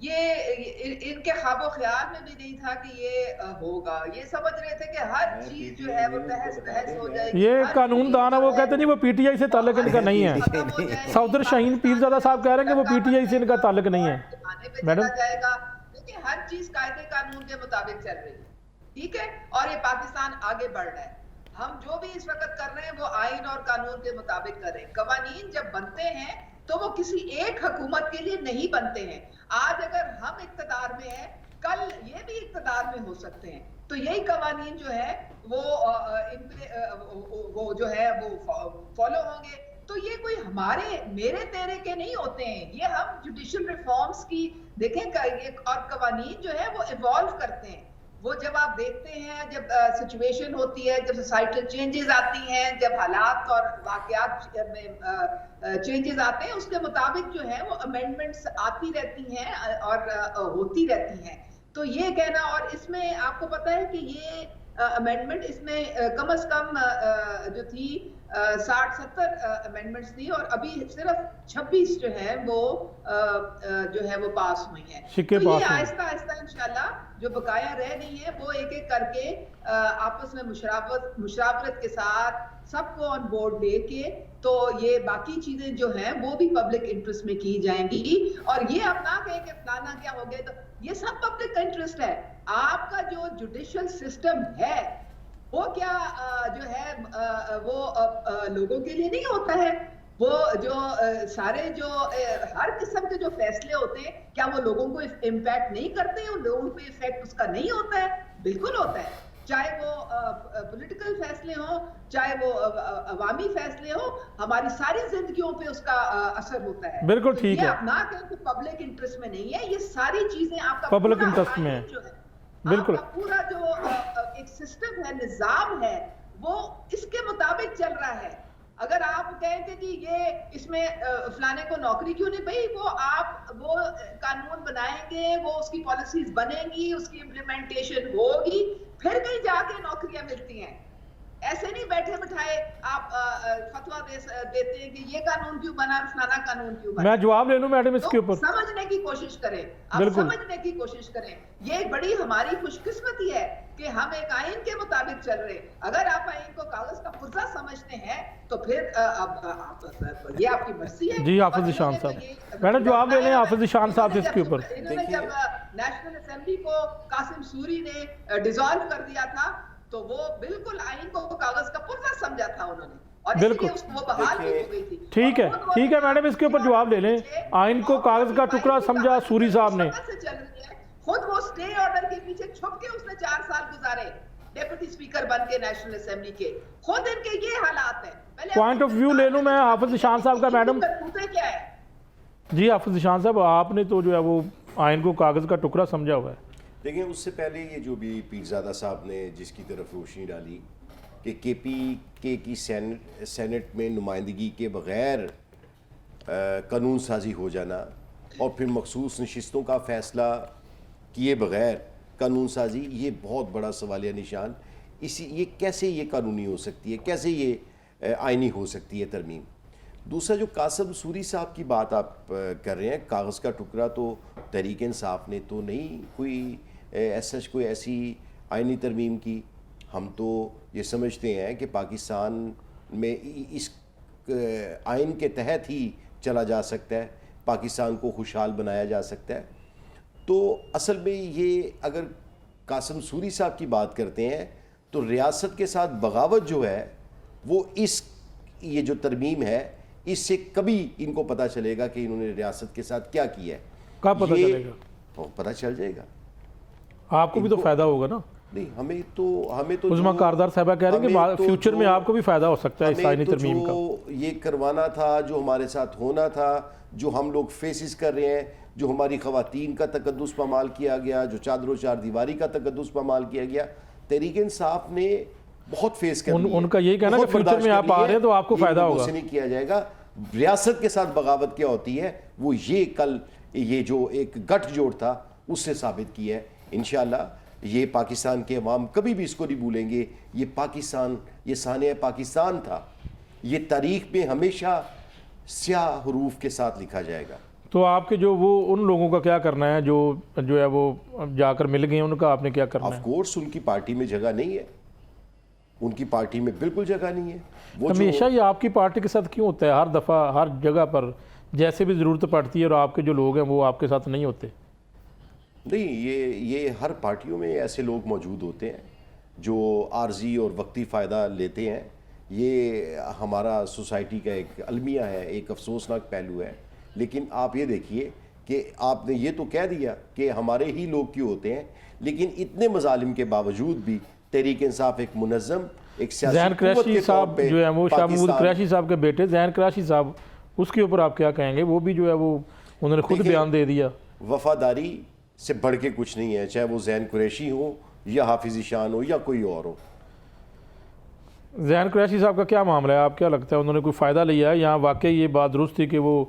S5: یہ ان کے خواب و خیال میں بھی نہیں تھا کہ یہ ہوگا. یہ سمجھ رہے تھے کہ ہر چیز جو ہے وہ تحس نحس ہو جائے گی.
S1: یہ قانون دان ہے، وہ کہتے ہیں جی وہ پی ٹی آئی سے تعلق ان کا نہیں ہے. صفدر شاہین پیرزادہ صاحب کہہ رہے ہیں کہ وہ پی ٹی آئی سے ان کا تعلق نہیں ہے. میڈم
S5: جائے گا کیونکہ ہر چیز قاعدے قانون کے مطابق چل رہی ہے. ٹھیک ہے، اور یہ پاکستان آگے بڑھ رہا ہے. ہم جو بھی اس وقت کر رہے ہیں وہ آئین اور قانون کے مطابق کر رہے ہیں. قوانین جب بنتے ہیں تو وہ کسی ایک حکومت کے لیے نہیں بنتے ہیں. آج اگر ہم اقتدار میں ہیں، کل یہ بھی اقتدار میں ہو سکتے ہیں. تو یہی قوانین جو ہے وہ ان پہ وہ جو ہے وہ فالو ہوں گے. تو یہ کوئی ہمارے میرے تیرے کے نہیں ہوتے ہیں. یہ ہم جوڈیشل ریفارمز کی دیکھیں اور قوانین جو ہے وہ ایوالو کرتے ہیں. وہ جب آپ دیکھتے ہیں، جب سچویشن ہوتی ہے، جب سوسائٹل چینجز آتی ہیں، جب حالات اور واقعات میں چینجز آتے ہیں، اس کے مطابق جو ہے وہ امینڈمنٹس آتی رہتی ہیں اور ہوتی رہتی ہیں. تو یہ کہنا، اور اس میں آپ کو پتہ ہے کہ یہ امینڈمنٹ اس میں کم از کم جو تھی 60-70 امینڈمنٹس تھی، اور ابھی صرف 26 جو ہے وہ جو ہے وہ پاس ہوئی ہیں. تو یہ آہستہ آہستہ انشاءاللہ جو بقایا رہ گئی ہیں وہ ایک ایک کر کے آپس میں مشاورت کے ساتھ سب کو آن بورڈ لے کے تو یہ باقی چیزیں جو ہیں وہ بھی پبلک انٹرسٹ میں کی جائیں گی. اور یہ اب نہ کہیں کہ فلانا کیا ہو گئے، تو یہ سب پبلک انٹرسٹ ہے. آپ کا جو جوڈیشل سسٹم ہے وہ کیا جو ہے وہ لوگوں کے لیے نہیں ہوتا ہے. وہ جو سارے جو ہر قسم کے جو فیصلے ہوتے ہیں، کیا وہ لوگوں کو امپیکٹ نہیں کرتے ہیں؟ لوگوں پہ افیکٹ اس کا نہیں ہوتا ہے؟ بالکل ہوتا ہے. چاہے وہ پولیٹیکل فیصلے ہوں، چاہے وہ عوامی فیصلے ہوں، ہماری ساری زندگیوں پہ اس کا اثر ہوتا ہے.
S1: بالکل ٹھیک ہے.
S5: یہ آپ نہ کہیں کہ پبلک انٹرسٹ میں نہیں ہے. یہ ساری چیزیں آپ کا
S1: پبلک انٹرسٹ میں ہے. بالکل
S5: آپ کا پورا جو ایک سسٹم ہے، نظام ہے، وہ اس کے مطابق چل رہا ہے. اگر آپ کہیں کہ جی یہ اس میں فلانے کو نوکری کیوں نہیں، بھائی وہ آپ وہ قانون بنائیں گے، وہ اس کی پالیسیز بنیں گی، اس کی امپلیمنٹیشن ہوگی، پھر کہیں جا کے نوکریاں ملتی ہیں. ایسے نہیں بیٹھے بٹھائے آپ فتویٰ دیتے ہیں کہ یہ قانون کیوں بنا، فلانا قانون کیوں بنا.
S1: میں جواب لے لوں میڈم اس کے اوپر.
S5: سمجھنے کی کوشش کریں، آپ سمجھنے کی کوشش کریں. یہ ایک بڑی ہماری خوش قسمتی ہے کہ ہم ایک آئین کے مطابق چل رہے. اگر آپ آئین کو کاغذ کا پرزہ سمجھتے ہیں تو پھر یہ آپ کی مرضی ہے.
S1: جی حافظ ذیشان صاحب، میڈم جواب لے لیں حافظ ذیشان صاحب سے اس کے اوپر.
S5: انہوں نے جب نیشنل اسمبلی کو قاسم سوری نے ڈیزالو کر دیا تھا تو وہ بالکل آئین کو کاغذ کا پرزہ سمجھا تھا انہوں نے، اور اس لیے اس کو بحال بھی ہو گئی تھی.
S1: ٹھیک ہے ٹھیک ہے میڈم، اس کے اوپر جواب لے لیں. آئین کو کاغذ کا ٹکڑا سمجھا سوری صاحب نے.
S5: خود وہ سٹے آرڈر کے پیچھے چھپ کے اس نے 4 سال گزارے ڈیپٹی اسپیکر بن کے نیشنل اسمبلی کے. خود ان کے یہ حالات ہیں.
S1: پوائنٹ آف ویو لے لوں میں حافظ ذیشان صاحب کا. میڈم
S5: کیا ہے
S1: جی حافظ ذیشان صاحب، آپ نے تو جو ہے وہ آئین کو کاغذ کا ٹکڑا سمجھا ہوا ہے.
S2: دیکھیں اس سے پہلے یہ جو بھی پیرزادہ صاحب نے جس کی طرف روشنی ڈالی کہ کے پی کے کی سینٹ میں نمائندگی کے بغیر قانون سازی ہو جانا اور پھر مخصوص نشستوں کا فیصلہ کیے بغیر قانون سازی، یہ بہت بڑا سوالیہ نشان. یہ کیسے یہ قانونی ہو سکتی ہے، کیسے یہ آئینی ہو سکتی ہے ترمیم. دوسرا جو قاسم سوری صاحب کی بات آپ کر رہے ہیں، کاغذ کا ٹکڑا، تو تحریک انصاف نے تو نہیں کوئی ایسی آئینی ترمیم کی. ہم تو یہ سمجھتے ہیں کہ پاکستان میں اس آئین کے تحت ہی چلا جا سکتا ہے، پاکستان کو خوشحال بنایا جا سکتا ہے. تو اصل میں یہ اگر قاسم سوری صاحب کی بات کرتے ہیں تو ریاست کے ساتھ بغاوت جو ہے وہ یہ جو ترمیم ہے اس سے کبھی ان کو پتہ چلے گا کہ انہوں نے ریاست کے ساتھ کیا کیا ہے.
S1: کب پتہ چلے گا؟
S2: پتہ چل جائے گا.
S1: آپ کو بھی تو فائدہ ہوگا نا.
S2: نہیں ہمیں تو
S1: عظمیٰ کاردار صاحبہ کہہ رہے ہیں کہ فیوچر میں آپ کو بھی فائدہ ہو سکتا ہے اس آئینی ترمیم کا.
S2: یہ کروانا تھا، جو ہمارے ساتھ ہونا تھا، جو ہم لوگ فیسز کر رہے ہیں، جو ہماری خواتین کا تقدس پامال کیا گیا، جو چادر و چار دیواری کا تقدس پامال کیا گیا، تحریک انصاف نے بہت فیس کر لی ہے.
S1: ان کا یہی کہنا کہ فیوچر میں آپ آ رہے ہیں تو آپ کو فائدہ ہوگا.
S2: نہیں کیا جائے گا. ریاست کے ساتھ بغاوت کیا ہوتی ہے وہ یہ کل یہ جو ایک گٹھ جوڑ تھا اس سے ثابت کیا ہے. انشاءاللہ یہ پاکستان کے عوام کبھی بھی اس کو نہیں بھولیں گے. یہ پاکستان، یہ سانحہ پاکستان تھا، یہ تاریخ میں ہمیشہ سیاہ حروف کے ساتھ لکھا جائے گا.
S1: تو آپ کے جو وہ ان لوگوں کا کیا کرنا ہے جو ہے وہ جا کر مل گئے ہیں، ان کا آپ نے کیا کرنا
S2: آف
S1: ہے؟
S2: کورس ان کی پارٹی میں جگہ نہیں ہے، ان کی پارٹی میں بالکل جگہ نہیں ہے. وہ جو
S1: ہمیشہ یہ آپ کی پارٹی کے ساتھ کیوں ہوتا ہے؟ ہر دفعہ ہر جگہ پر جیسے بھی ضرورت پڑتی ہے اور آپ کے جو لوگ ہیں وہ آپ کے ساتھ نہیں ہوتے.
S2: نہیں، یہ ہر پارٹیوں میں ایسے لوگ موجود ہوتے ہیں جو عارضی اور وقتی فائدہ لیتے ہیں. یہ ہمارا سوسائٹی کا ایک المیہ ہے، ایک افسوسناک پہلو ہے. لیکن آپ یہ دیکھیے کہ آپ نے یہ تو کہہ دیا کہ ہمارے ہی لوگ کیوں ہوتے ہیں، لیکن اتنے مظالم کے باوجود بھی تحریک انصاف ایک منظم، ایک سیاسی
S1: ذہن
S2: قوت
S1: قریشی
S2: کے طور
S1: صاحب
S2: پہ
S1: جو ہے وہ شاہ محمود
S2: پاکستان-
S1: قریشی صاحب کے بیٹے ذہن قریشی صاحب، اس کے اوپر آپ کیا کہیں گے؟ وہ بھی جو ہے وہ انہوں نے خود
S2: دیکھیں،
S1: بیان دے دیا.
S2: وفاداری سے بڑھ کے کچھ نہیں ہے، چاہے وہ ذہن قریشی ہو یا حافظ شان ہو یا کوئی اور ہو.
S1: ذہن قریشی صاحب کا کیا معاملہ ہے؟ آپ کیا لگتا ہے انہوں نے کوئی فائدہ لیا ہے یا واقعی یہ بات درست تھی کہ وہ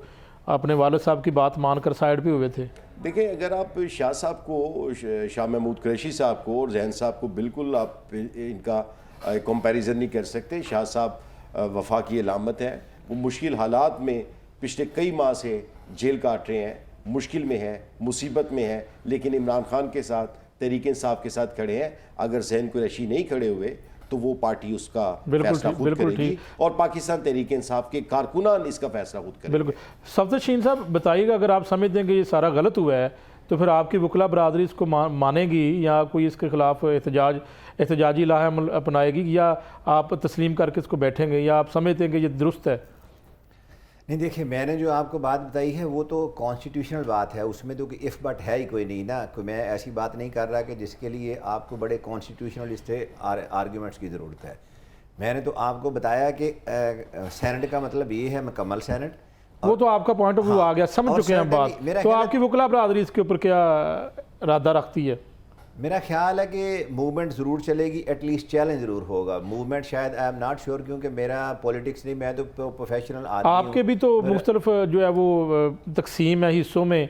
S1: اپنے والد صاحب کی بات مان کر سائڈ پہ ہوئے تھے؟
S2: دیکھیں، اگر آپ شاہ صاحب کو، شاہ محمود قریشی صاحب کو اور ذہن صاحب کو بالکل آپ ان کا کمپیریزن نہیں کر سکتے. شاہ صاحب وفا کی علامت ہیں. وہ مشکل حالات میں پچھلے کئی ماہ سے جیل کاٹ رہے ہیں، مشکل میں ہیں، مصیبت میں ہیں، لیکن عمران خان کے ساتھ، تحریک انصاف کے ساتھ کھڑے ہیں. اگر ذہن قریشی نہیں کھڑے ہوئے تو وہ پارٹی اس کا فیصلہ خود کرے گی اور پاکستان تحریک انصاف کے کارکنان اس کا فیصلہ خود کریں گے.
S1: بالکل. صفدر شین صاحب بتائیے گا، اگر آپ سمجھتے ہیں کہ یہ سارا غلط ہوا ہے تو پھر آپ کی وکلا برادری اس کو مانے گی یا کوئی اس کے خلاف احتجاجی لاہ اپنائے گی، یا آپ تسلیم کر کے اس کو بیٹھیں گے، یا آپ سمجھتے ہیں کہ یہ درست ہے؟
S4: نہیں، دیکھیں، میں نے جو آپ کو بات بتائی ہے وہ تو کانسٹیٹیوشنل بات ہے، اس میں تو کہ اف بٹ ہے ہی کوئی نہیں نا. میں ایسی بات نہیں کر رہا کہ جس کے لیے آپ کو بڑے کانسٹیٹیوشنلسٹ آرگیومنٹس کی ضرورت ہے. میں نے تو آپ کو بتایا کہ سینٹ کا مطلب یہ ہے مکمل سینٹ.
S1: وہ تو آپ کا پوائنٹ آف ویو آ گیا، سمجھ چکے ہیں بات. تو آپ کی وکلا برادری اس کے اوپر کیا ارادہ رکھتی ہے؟
S4: میرا خیال ہے کہ موومنٹ ضرور چلے گی، ایٹ لیسٹ چیلنج ضرور ہوگا. موومنٹ شاید آئی ایم ناٹ شیور، کیونکہ میرا پولیٹکس نہیں، میں تو پروفیشنل آدمی ہوں.
S1: آپ کے بھی تو مختلف جو ہے وہ تقسیم ہے حصوں میں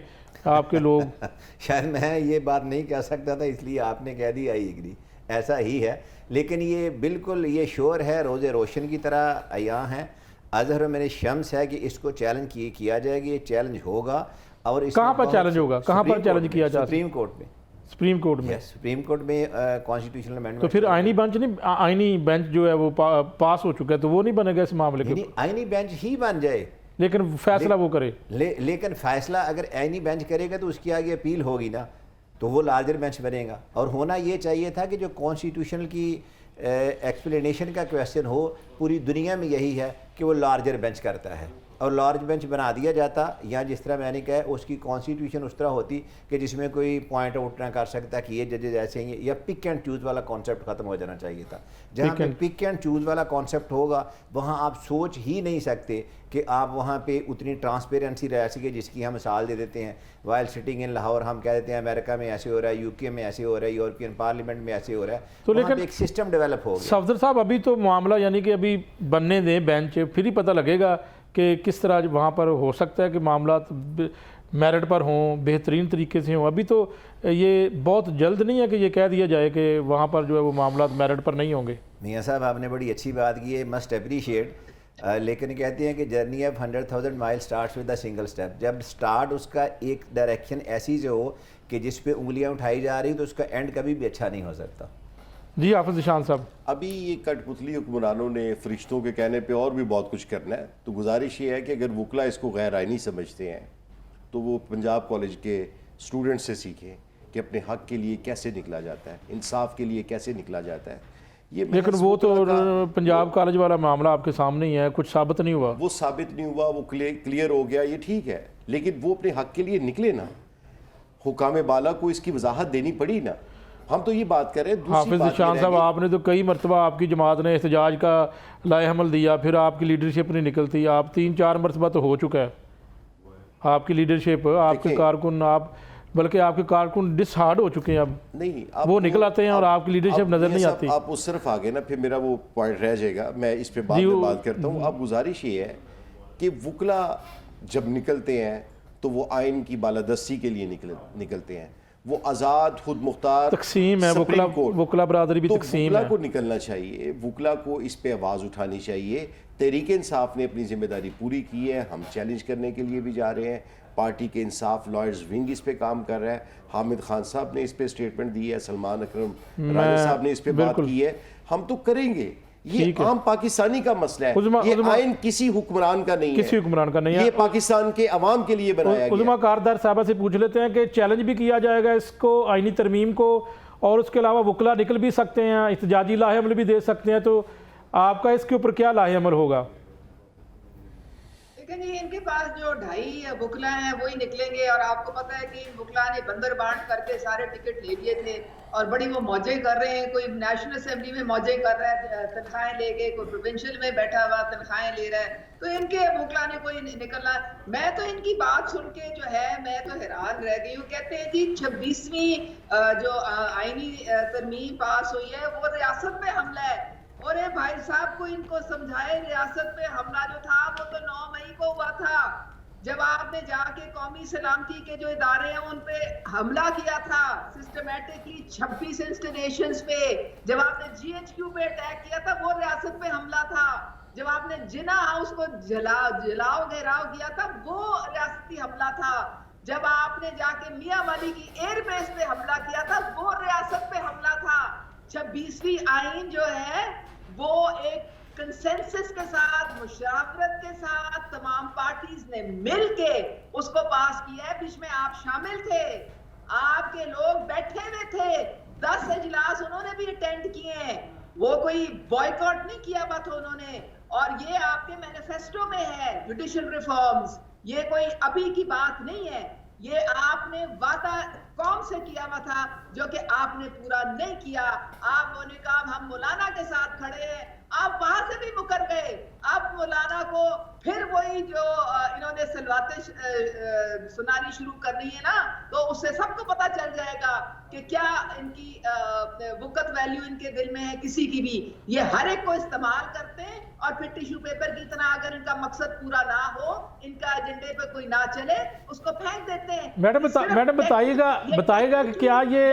S1: آپ کے لوگ.
S4: شاید میں یہ بات نہیں کہہ سکتا تھا، اس لیے آپ نے کہہ دیا ہی، ایسا ہی ہے. لیکن یہ بالکل یہ شور ہے، روز روشن کی طرح عیاں ہے. اظہر میرے شمس ہے کہ اس کو چیلنج کیا جائے گا. یہ چیلنج ہوگا. اور
S1: کہاں پر چیلنج ہوگا؟ کہاں پر چیلنج کیا جا سکتا؟
S4: سپریم کورٹ میں.
S1: سپریم کورٹ میں؟
S4: سپریم کورٹ میں کانسٹیٹیوشنل امینڈمنٹ.
S1: تو پھر آئینی بینچ نہیں، آئینی بینچ جو ہے وہ پاس ہو چکا ہے تو وہ نہیں بنے گا اس معاملے کے؟
S4: آئینی بینچ ہی بن جائے
S1: لیکن فیصلہ وہ کرے.
S4: لیکن فیصلہ اگر آئینی بینچ کرے گا تو اس کی آگے اپیل ہوگی نا، تو وہ لارجر بینچ بنے گا. اور ہونا یہ چاہیے تھا کہ جو کانسٹیٹیوشنل کی ایکسپلینیشن کا کویسچن ہو پوری دنیا میں یہی ہے کہ وہ لارجر بینچ کرتا ہے. اور لارج بینچ بنا دیا جاتا، یا جس طرح میں نے کہا اس کی کانسٹیٹیوشن اس طرح ہوتی کہ جس میں کوئی پوائنٹ آؤٹ نہ کر سکتا کہ یہ ججز ایسے ہیں، یا پک اینڈ چوز والا کانسیپٹ ختم ہو جانا چاہیے تھا. جہاں پہ پک اینڈ چوز والا کانسیپٹ ہوگا وہاں آپ سوچ ہی نہیں سکتے کہ آپ وہاں پہ اتنی ٹرانسپیرنسی رہ سکے، جس کی ہم مثال دے دیتے ہیں. وائل سٹنگ ان لاہور ہم کہہ دیتے ہیں امریکہ میں ایسے ہو رہا ہے، یو کے میں ایسے ہو رہا ہے، یورپین پارلیمنٹ میں ایسے ہو رہا ہے.
S1: تو
S4: وہاں
S1: لیکن
S4: پہ ایک سسٹم ڈیولپ ہو گیا.
S1: صفدر صاحب ابھی تو معاملہ یعنی کہ ابھی بننے دیں بینچ، پھر ہی پتہ لگے گا کہ کس طرح وہاں پر ہو سکتا ہے کہ معاملات میرٹ پر ہوں، بہترین طریقے سے ہوں. ابھی تو یہ بہت جلد نہیں ہے کہ یہ کہہ دیا جائے کہ وہاں پر جو ہے وہ معاملات میرٹ پر نہیں ہوں گے.
S4: میاں صاحب آپ نے بڑی اچھی بات کی ہے، مسٹ اپریشیٹ. لیکن کہتے ہیں کہ جرنی آف 100,000 مائل starts with a single step. جب سٹارٹ اس کا ایک ڈائریکشن ایسی سے ہو کہ جس پہ انگلیاں اٹھائی جا رہی تو اس کا اینڈ کبھی بھی اچھا نہیں ہو سکتا.
S1: جی حافظ شان صاحب،
S2: ابھی یہ کٹ پتلی حکمرانوں نے فرشتوں کے کہنے پہ اور بھی بہت کچھ کرنا ہے. تو گزارش یہ ہے کہ اگر وکلا اس کو غیر آئینی سمجھتے ہیں تو وہ پنجاب کالج کے اسٹوڈنٹ سے سیکھیں کہ اپنے حق کے لیے کیسے نکلا جاتا ہے، انصاف کے لیے کیسے نکلا جاتا ہے. یہ
S1: لیکن وہ تو پنجاب کالج والا معاملہ آپ کے سامنے ہی ہے، کچھ ثابت نہیں ہوا.
S2: وہ ثابت نہیں ہوا، وہ کلیئر ہو گیا، یہ ٹھیک ہے. لیکن وہ اپنے حق کے لیے نکلے نا، حکام بالا کو اس کی وضاحت دینی پڑی نا. ہم تو یہ بات کر رہے ہیں.
S1: حافظ شان صاحب، آپ نے تو کئی مرتبہ آپ کی جماعت نے احتجاج کا لائے حمل دیا، پھر آپ کی لیڈرشپ نہیں نکلتی. آپ 3-4 مرتبہ تو ہو چکا ہے آپ کی لیڈرشپ، آپ کے کارکن، آپ بلکہ آپ کے کارکن ڈس ہارڈ ہو چکے ہیں. اب
S2: نہیں،
S1: وہ نکل آتے ہیں اور آپ کی لیڈرشپ نظر نہیں آتی.
S2: آپ اس طرف آگے نا، پھر میرا وہ پوائنٹ رہ جائے گا، میں اس پہ بعد میں بات کرتا ہوں. اب گزارش یہ ہے کہ وکلا جب نکلتے ہیں تو وہ آئین کی بالادستی کے لیے نکلتے ہیں. وہ آزاد خود مختار
S1: تقسیم ہے،
S2: سپریم کورٹ،
S1: وکلا برادری بھی
S2: تو
S1: تقسیم
S2: وکلا
S1: ہے.
S2: کو نکلنا چاہیے، وکلا کو اس پہ آواز اٹھانی چاہیے. تحریک انصاف نے اپنی ذمہ داری پوری کی ہے، ہم چیلنج کرنے کے لیے بھی جا رہے ہیں. پارٹی کے انصاف لائرز ونگ اس پہ کام کر رہا ہے، حامد خان صاحب نے اس پہ اسٹیٹمنٹ دی ہے، سلمان اکرم راجہ صاحب نے اس پہ بات کی ہے. ہم تو کریں گے، یہ عام پاکستانی کا مسئلہ ہے، یہ آئین کسی حکمران کا نہیں ہے،
S1: کسی حکمران کا نہیں ہے،
S2: یہ پاکستان کے عوام کے لیے بنایا گیا.
S1: عظمیٰ کاردار صاحبہ سے پوچھ لیتے ہیں کہ چیلنج بھی کیا جائے گا اس کو، آئینی ترمیم کو، اور اس کے علاوہ وکلا نکل بھی سکتے ہیں، احتجاجی لاہ عمل بھی دے سکتے ہیں، تو آپ کا اس کے اوپر کیا لاہ عمل ہوگا؟
S5: لیکن یہ ان کے پاس جو 2.5 وکلا ہیں وہی نکلیں گے، اور آپ کو پتہ ہے کہ ان وکلا نے بندر بانٹ کر کے سارے ٹکٹ لے لیے تھے اور بڑی وہ موجیں کر رہے ہیں. کوئی نیشنل اسمبلی میں موجیں کر رہا ہے تنخواہیں لے کے، کوئی پروونشل میں بیٹھا ہوا تنخواہیں لے رہا ہے. تو ان کے وکلا نے کوئی نکلنا، میں تو ان کی بات سن کے جو ہے میں تو حیران رہ گئی ہوں. کہتے ہیں جی 26ویں جو آئینی ترمیم پاس ہوئی ہے وہ ریاست پہ حملہ ہے. اور اے بھائی صاحب کو ان کو سمجھائے، ریاست پہ حملہ جو تھا وہ تو 9 مئی کو ہوا تھا، جب آپ نے جا کے قومی سلامتی کے جو ادارے ہیں ان پہ حملہ کیا تھا سسٹمیٹکلی 26 انسٹیٹیوشنز پہ. جب آپ نے جی ایچ کیو پہ اٹیک کیا تھا وہ ریاست پہ حملہ تھا. جب آپ نے جنا ہاؤس کو جلاؤ گھیراؤ کیا تھا وہ ریاستی حملہ تھا. جب آپ نے جا کے میاں والی کی ایئر بیس پہ حملہ کیا تھا وہ ریاست پہ حملہ تھا. 26ویں آئین جو ہے وہ ایک کنسنسس کے ساتھ، مشاورت کے ساتھ تمام پارٹیز نے مل کے اس کو پاس کیا ہے. بیچ میں آپ شامل تھے، آپ کے لوگ بیٹھے ہوئے تھے، 10 اجلاس انہوں نے بھی اٹینڈ کیے ہیں، وہ کوئی بائیکاٹ نہیں کیا ہوا تھا انہوں نے. اور یہ آپ کے مینیفیسٹو میں ہے جوڈیشل ریفارمز، یہ کوئی ابھی کی بات نہیں ہے. یہ آپ نے وعدہ قوم سے کیا ہوا تھا جو کہ آپ نے پورا نہیں کیا. آپ نے کہا ہم مولانا کے ساتھ کھڑے ہیں، آپ وہاں سے بھی مکر گئے. اب مولانا کو پھر وہی جو انہوں نے سلواتیں سنانی شروع کرنی ہے نا، تو اس سے سب کو پتا چل جائے گا کہ کیا ان کی وقت ویلیو ان کے دل میں ہے کسی کی بھی. یہ ہر ایک کو استعمال کرتے ہیں اور پھر ٹیشو پیپر کی طرح اگر ان کا مقصد پورا نہ ہو، ان کا ایجنڈے پہ کوئی نہ چلے، اس کو پھینک دیتے ہیں.
S1: میڈم بتائیے گا کہ کیا یہ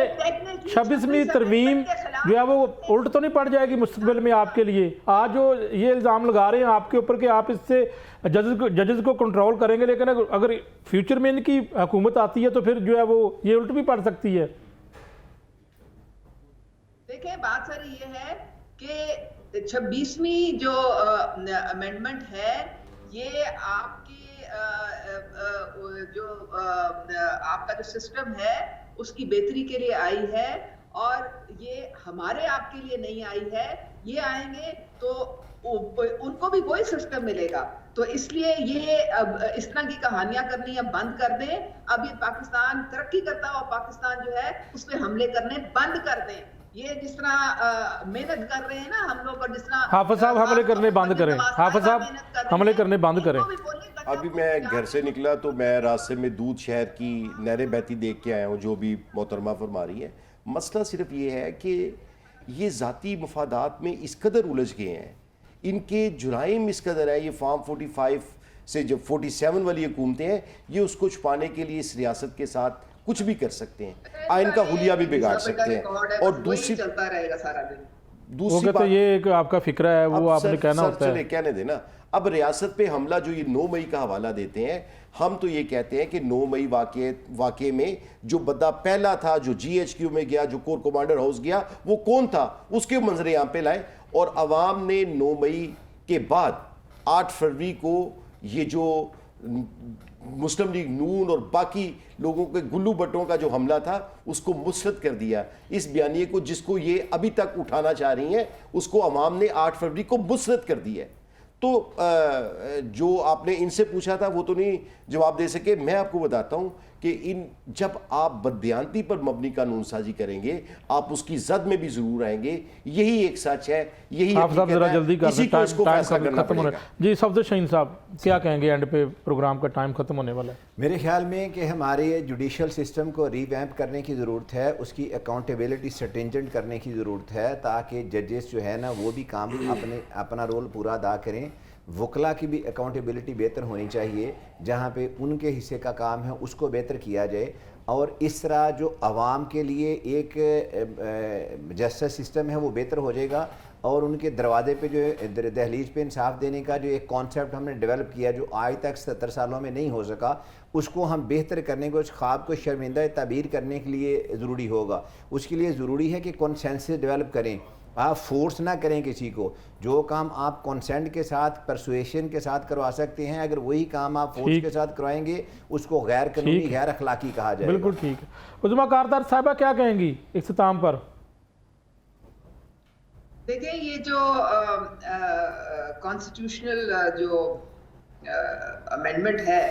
S1: 26ویں ترمیم جو ہے وہ الٹ تو نہیں پڑ جائے گی مستقبل میں آپ کے لیے؟ آج جو یہ الزام لگا رہے ہیں آپ کے اوپر کہ آپ اس سے ججز کو کنٹرول کریں گے، لیکن اگر فیوچر میں ان کی حکومت آتی ہے تو پھر جو ہے وہ یہ الٹ بھی پڑ سکتی ہے.
S5: دیکھیں بات ساری یہ ہے کہ 26ویں جو امینڈمنٹ ہے یہ آپ کی جو آپ کا جو سسٹم ہے اس کی بہتری کے لیے آئی ہے، اور یہ ہمارے آپ کے لیے نہیں آئی ہے. یہ آئیں گے تو ان کو بھی وہی سسٹم ملے گا. تو اس لیے یہ اب اس طرح کی کہانیاں کرنی اب بند کر دیں. اب یہ پاکستان ترقی کرتا ہوا پاکستان جو ہے اس پہ حملے کرنے بند کر دیں. یہ جس طرح محنت کر رہے ہیں نا ہم لوگ، اور جس طرح
S1: حافظ صاحب حملے کرنے بند کریں، حافظ صاحب حملے کرنے بند کریں.
S2: ابھی میں گھر سے نکلا تو میں راستے میں دودھ شہر کی نہریں بہتی دیکھ کے آیا ہوں جو بھی محترمہ فرما رہی ہے. مسئلہ صرف یہ ہے کہ یہ ذاتی مفادات میں اس قدر الجھ گئے ہیں، ان کے جرائم اس قدر ہے. یہ فارم 45 سے جو 47 والی حکومتیں ہیں یہ اس کو چھپانے کے لیے اس ریاست کے ساتھ کچھ بھی کر سکتے ہیں، آئین کا حلیہ بھی بگاڑ سکتے ہیں. اور دوسری
S5: چلتا رہے گا سارا دن.
S1: دوسری بات یہ ایک آپ کا فقرہ ہے وہ آپ نے کہنا ہوتا ہے.
S2: کہنے دینا. اب ریاست پہ حملہ جو یہ 9 مئی کا حوالہ دیتے ہیں، ہم تو یہ کہتے ہیں کہ 9 مئی واقعے میں جو بندہ پہلا تھا جو جی ایچ کیو میں گیا، جو کور کمانڈر ہاؤس گیا، وہ کون تھا، اس کے منظر عام پہ لائے. اور عوام نے 9 مئی کے بعد 8 فروری کو یہ جو مسلم لیگ نون اور باقی لوگوں کے گلو بٹوں کا جو حملہ تھا اس کو مسرت کر دیا. اس بیانیے کو جس کو یہ ابھی تک اٹھانا چاہ رہی ہیں اس کو عوام نے 8 فروری کو مسرت کر دیا. تو جو آپ نے ان سے پوچھا تھا وہ تو نہیں جواب دے سکے. میں آپ کو بتاتا ہوں کہ جب آپ بددیانتی پر مبنی قانون سازی کریں گے آپ اس کی زد میں بھی ضرور آئیں گے. یہی ایک سچ ہے، یہی اسی کو اس کو فیصلہ کرنا پڑے گا.
S1: جی صفدر شاہین صاحب کیا کہیں گے؟ اینڈ پہ پروگرام کا ٹائم ختم ہونے والا ہے.
S4: میرے خیال میں کہ ہمارے جوڈیشل سسٹم کو ری ویمپ کرنے کی ضرورت ہے، اس کی اکاؤنٹیبلٹی سٹرینجنٹ کرنے کی ضرورت ہے تاکہ ججز جو ہے نا وہ بھی کام اپنا رول پورا ادا کریں. وکلا کی بھی اکاؤنٹیبلٹی بہتر ہونی چاہیے، جہاں پہ ان کے حصے کا کام ہے اس کو بہتر کیا جائے. اور اس طرح جو عوام کے لیے ایک جسٹس سسٹم ہے وہ بہتر ہو جائے گا، اور ان کے دروازے پہ جو دہلیز پہ انصاف دینے کا جو ایک کانسیپٹ ہم نے ڈیولپ کیا جو آج تک 70 سالوں میں نہیں ہو سکا، اس کو ہم بہتر کرنے کو، اس خواب کو شرمندہ تعبیر کرنے کے لیے ضروری ہوگا۔ اس کے لیے ضروری ہے کہ کنسنسس ڈیولپ کریں، آپ فورس نہ کریں کسی کو۔ جو کام آپ کنسنٹ کے ساتھ، پرسویشن کے ساتھ کروا سکتے ہیں، اگر وہی کام آپ فورس کے ساتھ کروائیں گے اس کو غیر قانونی، غیر اخلاقی کہا جائے گا۔
S1: بالکل ٹھیک ہے۔ عظمیٰ کاردار صاحبہ کیا کہیں گی اختتام پر؟
S5: دیکھیں، یہ جو کانسٹیٹیوشنل جو امینڈمنٹ ہے،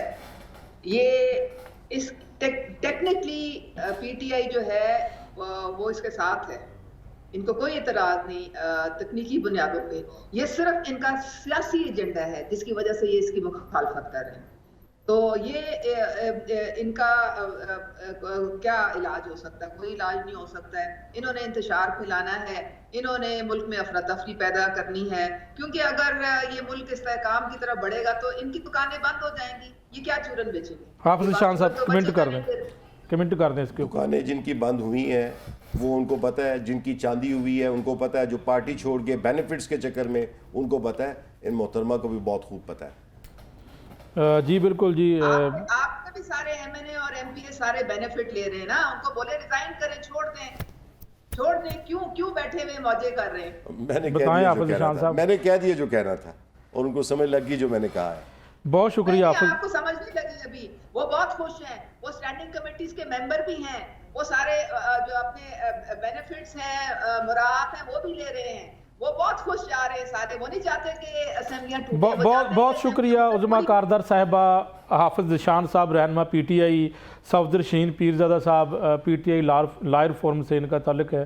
S5: یہ اس ٹیکنیکلی پی ٹی آئی جو ہے وہ اس کے ساتھ ہے، ان کو کوئی اعتراض نہیں تکنیکی بنیادوں پہ، یہ صرف ان کا سیاسی ایجنڈا ہے جس کی وجہ سے یہ اس کی مخالفت کر رہے ہیں۔ تو یہ ان کا کیا علاج ہو سکتا ہے؟ کوئی علاج نہیں ہو سکتا ہے۔ انہوں نے انتشار پھیلانا ہے، انہوں نے ملک میں افراتفری پیدا کرنی ہے، کیونکہ اگر یہ ملک استحکام کی طرف بڑھے گا تو ان کی دکانیں بند ہو جائیں گی، یہ کیا چورن بیچیں گے؟
S1: حافظ شان صاحب کمنٹ کر دیں اس کے اوپر۔
S2: دکانیں جن کی بند ہوئی ہیں وہ ان کو پتہ ہے، جن کی چاندی ہوئی ہے ان کو پتہ ہے، جو پارٹی چھوڑ کے بینیفٹس کے چکر میں ان کو پتہ ہے، ان محترمہ کو بھی بہت خوب پتہ ہے۔
S1: جی بالکل جی،
S5: آپ کے بھی سارے ایم این اے اور ایم پی اے سارے بینیفٹ لے رہے ہیں نا، ان کو بولے ریزائن کریں، چھوڑ دیں، کیوں بیٹھے ہوئے موجے کر رہے ہیں؟
S2: میں نے کہہ دیا جو کہنا تھا اور ان کو سمجھ لگ گئی جو میں نے کہا ہے۔
S1: بہت شکریہ حافظ۔
S5: آپ کو سمجھ نہیں لگی ابھی، وہ بہت خوش ہیں، وہ اسٹینڈنگ کمیٹیز کے ممبر بھی ہیں، وہ سارے جو اپنے بینیفٹس ہیں، مراعات ہیں، وہ بھی لے رہے ہیں، وہ بہت خوش جا رہے ہیں سارے، وہ نہیں چاہتے کہ اسمبلیاں ٹوٹیں۔
S1: بہت شکریہ عظمیٰ کاردار صاحبہ، حافظ شان صاحب رہنما P T I, Safdar Shaheen Pirzada sahab P T I lawyer forum سے ان کا تعلق ہے،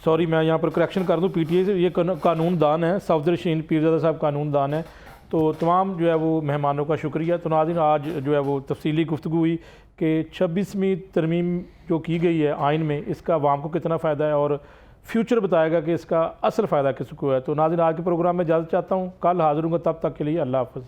S1: سوری میں یہاں پر کریکشن کر دوں، پی ٹی آئی سے یہ قانون دان ہے، صفدر شہین پیرزادہ صاحب قانون دان ہے۔ تو تمام جو ہے وہ مہمانوں کا شکریہ۔ تو ناظرین، آج جو ہے وہ تفصیلی گفتگو ہوئی کہ 26ویں ترمیم جو کی گئی ہے آئین میں، اس کا عوام کو کتنا فائدہ ہے اور فیوچر بتائے گا کہ اس کا اصل فائدہ کس کو ہے۔ تو ناظرین، آج کے پروگرام میں اجازت چاہتا ہوں، کل حاضر ہوں گا، تب تک کے لیے اللہ حافظ۔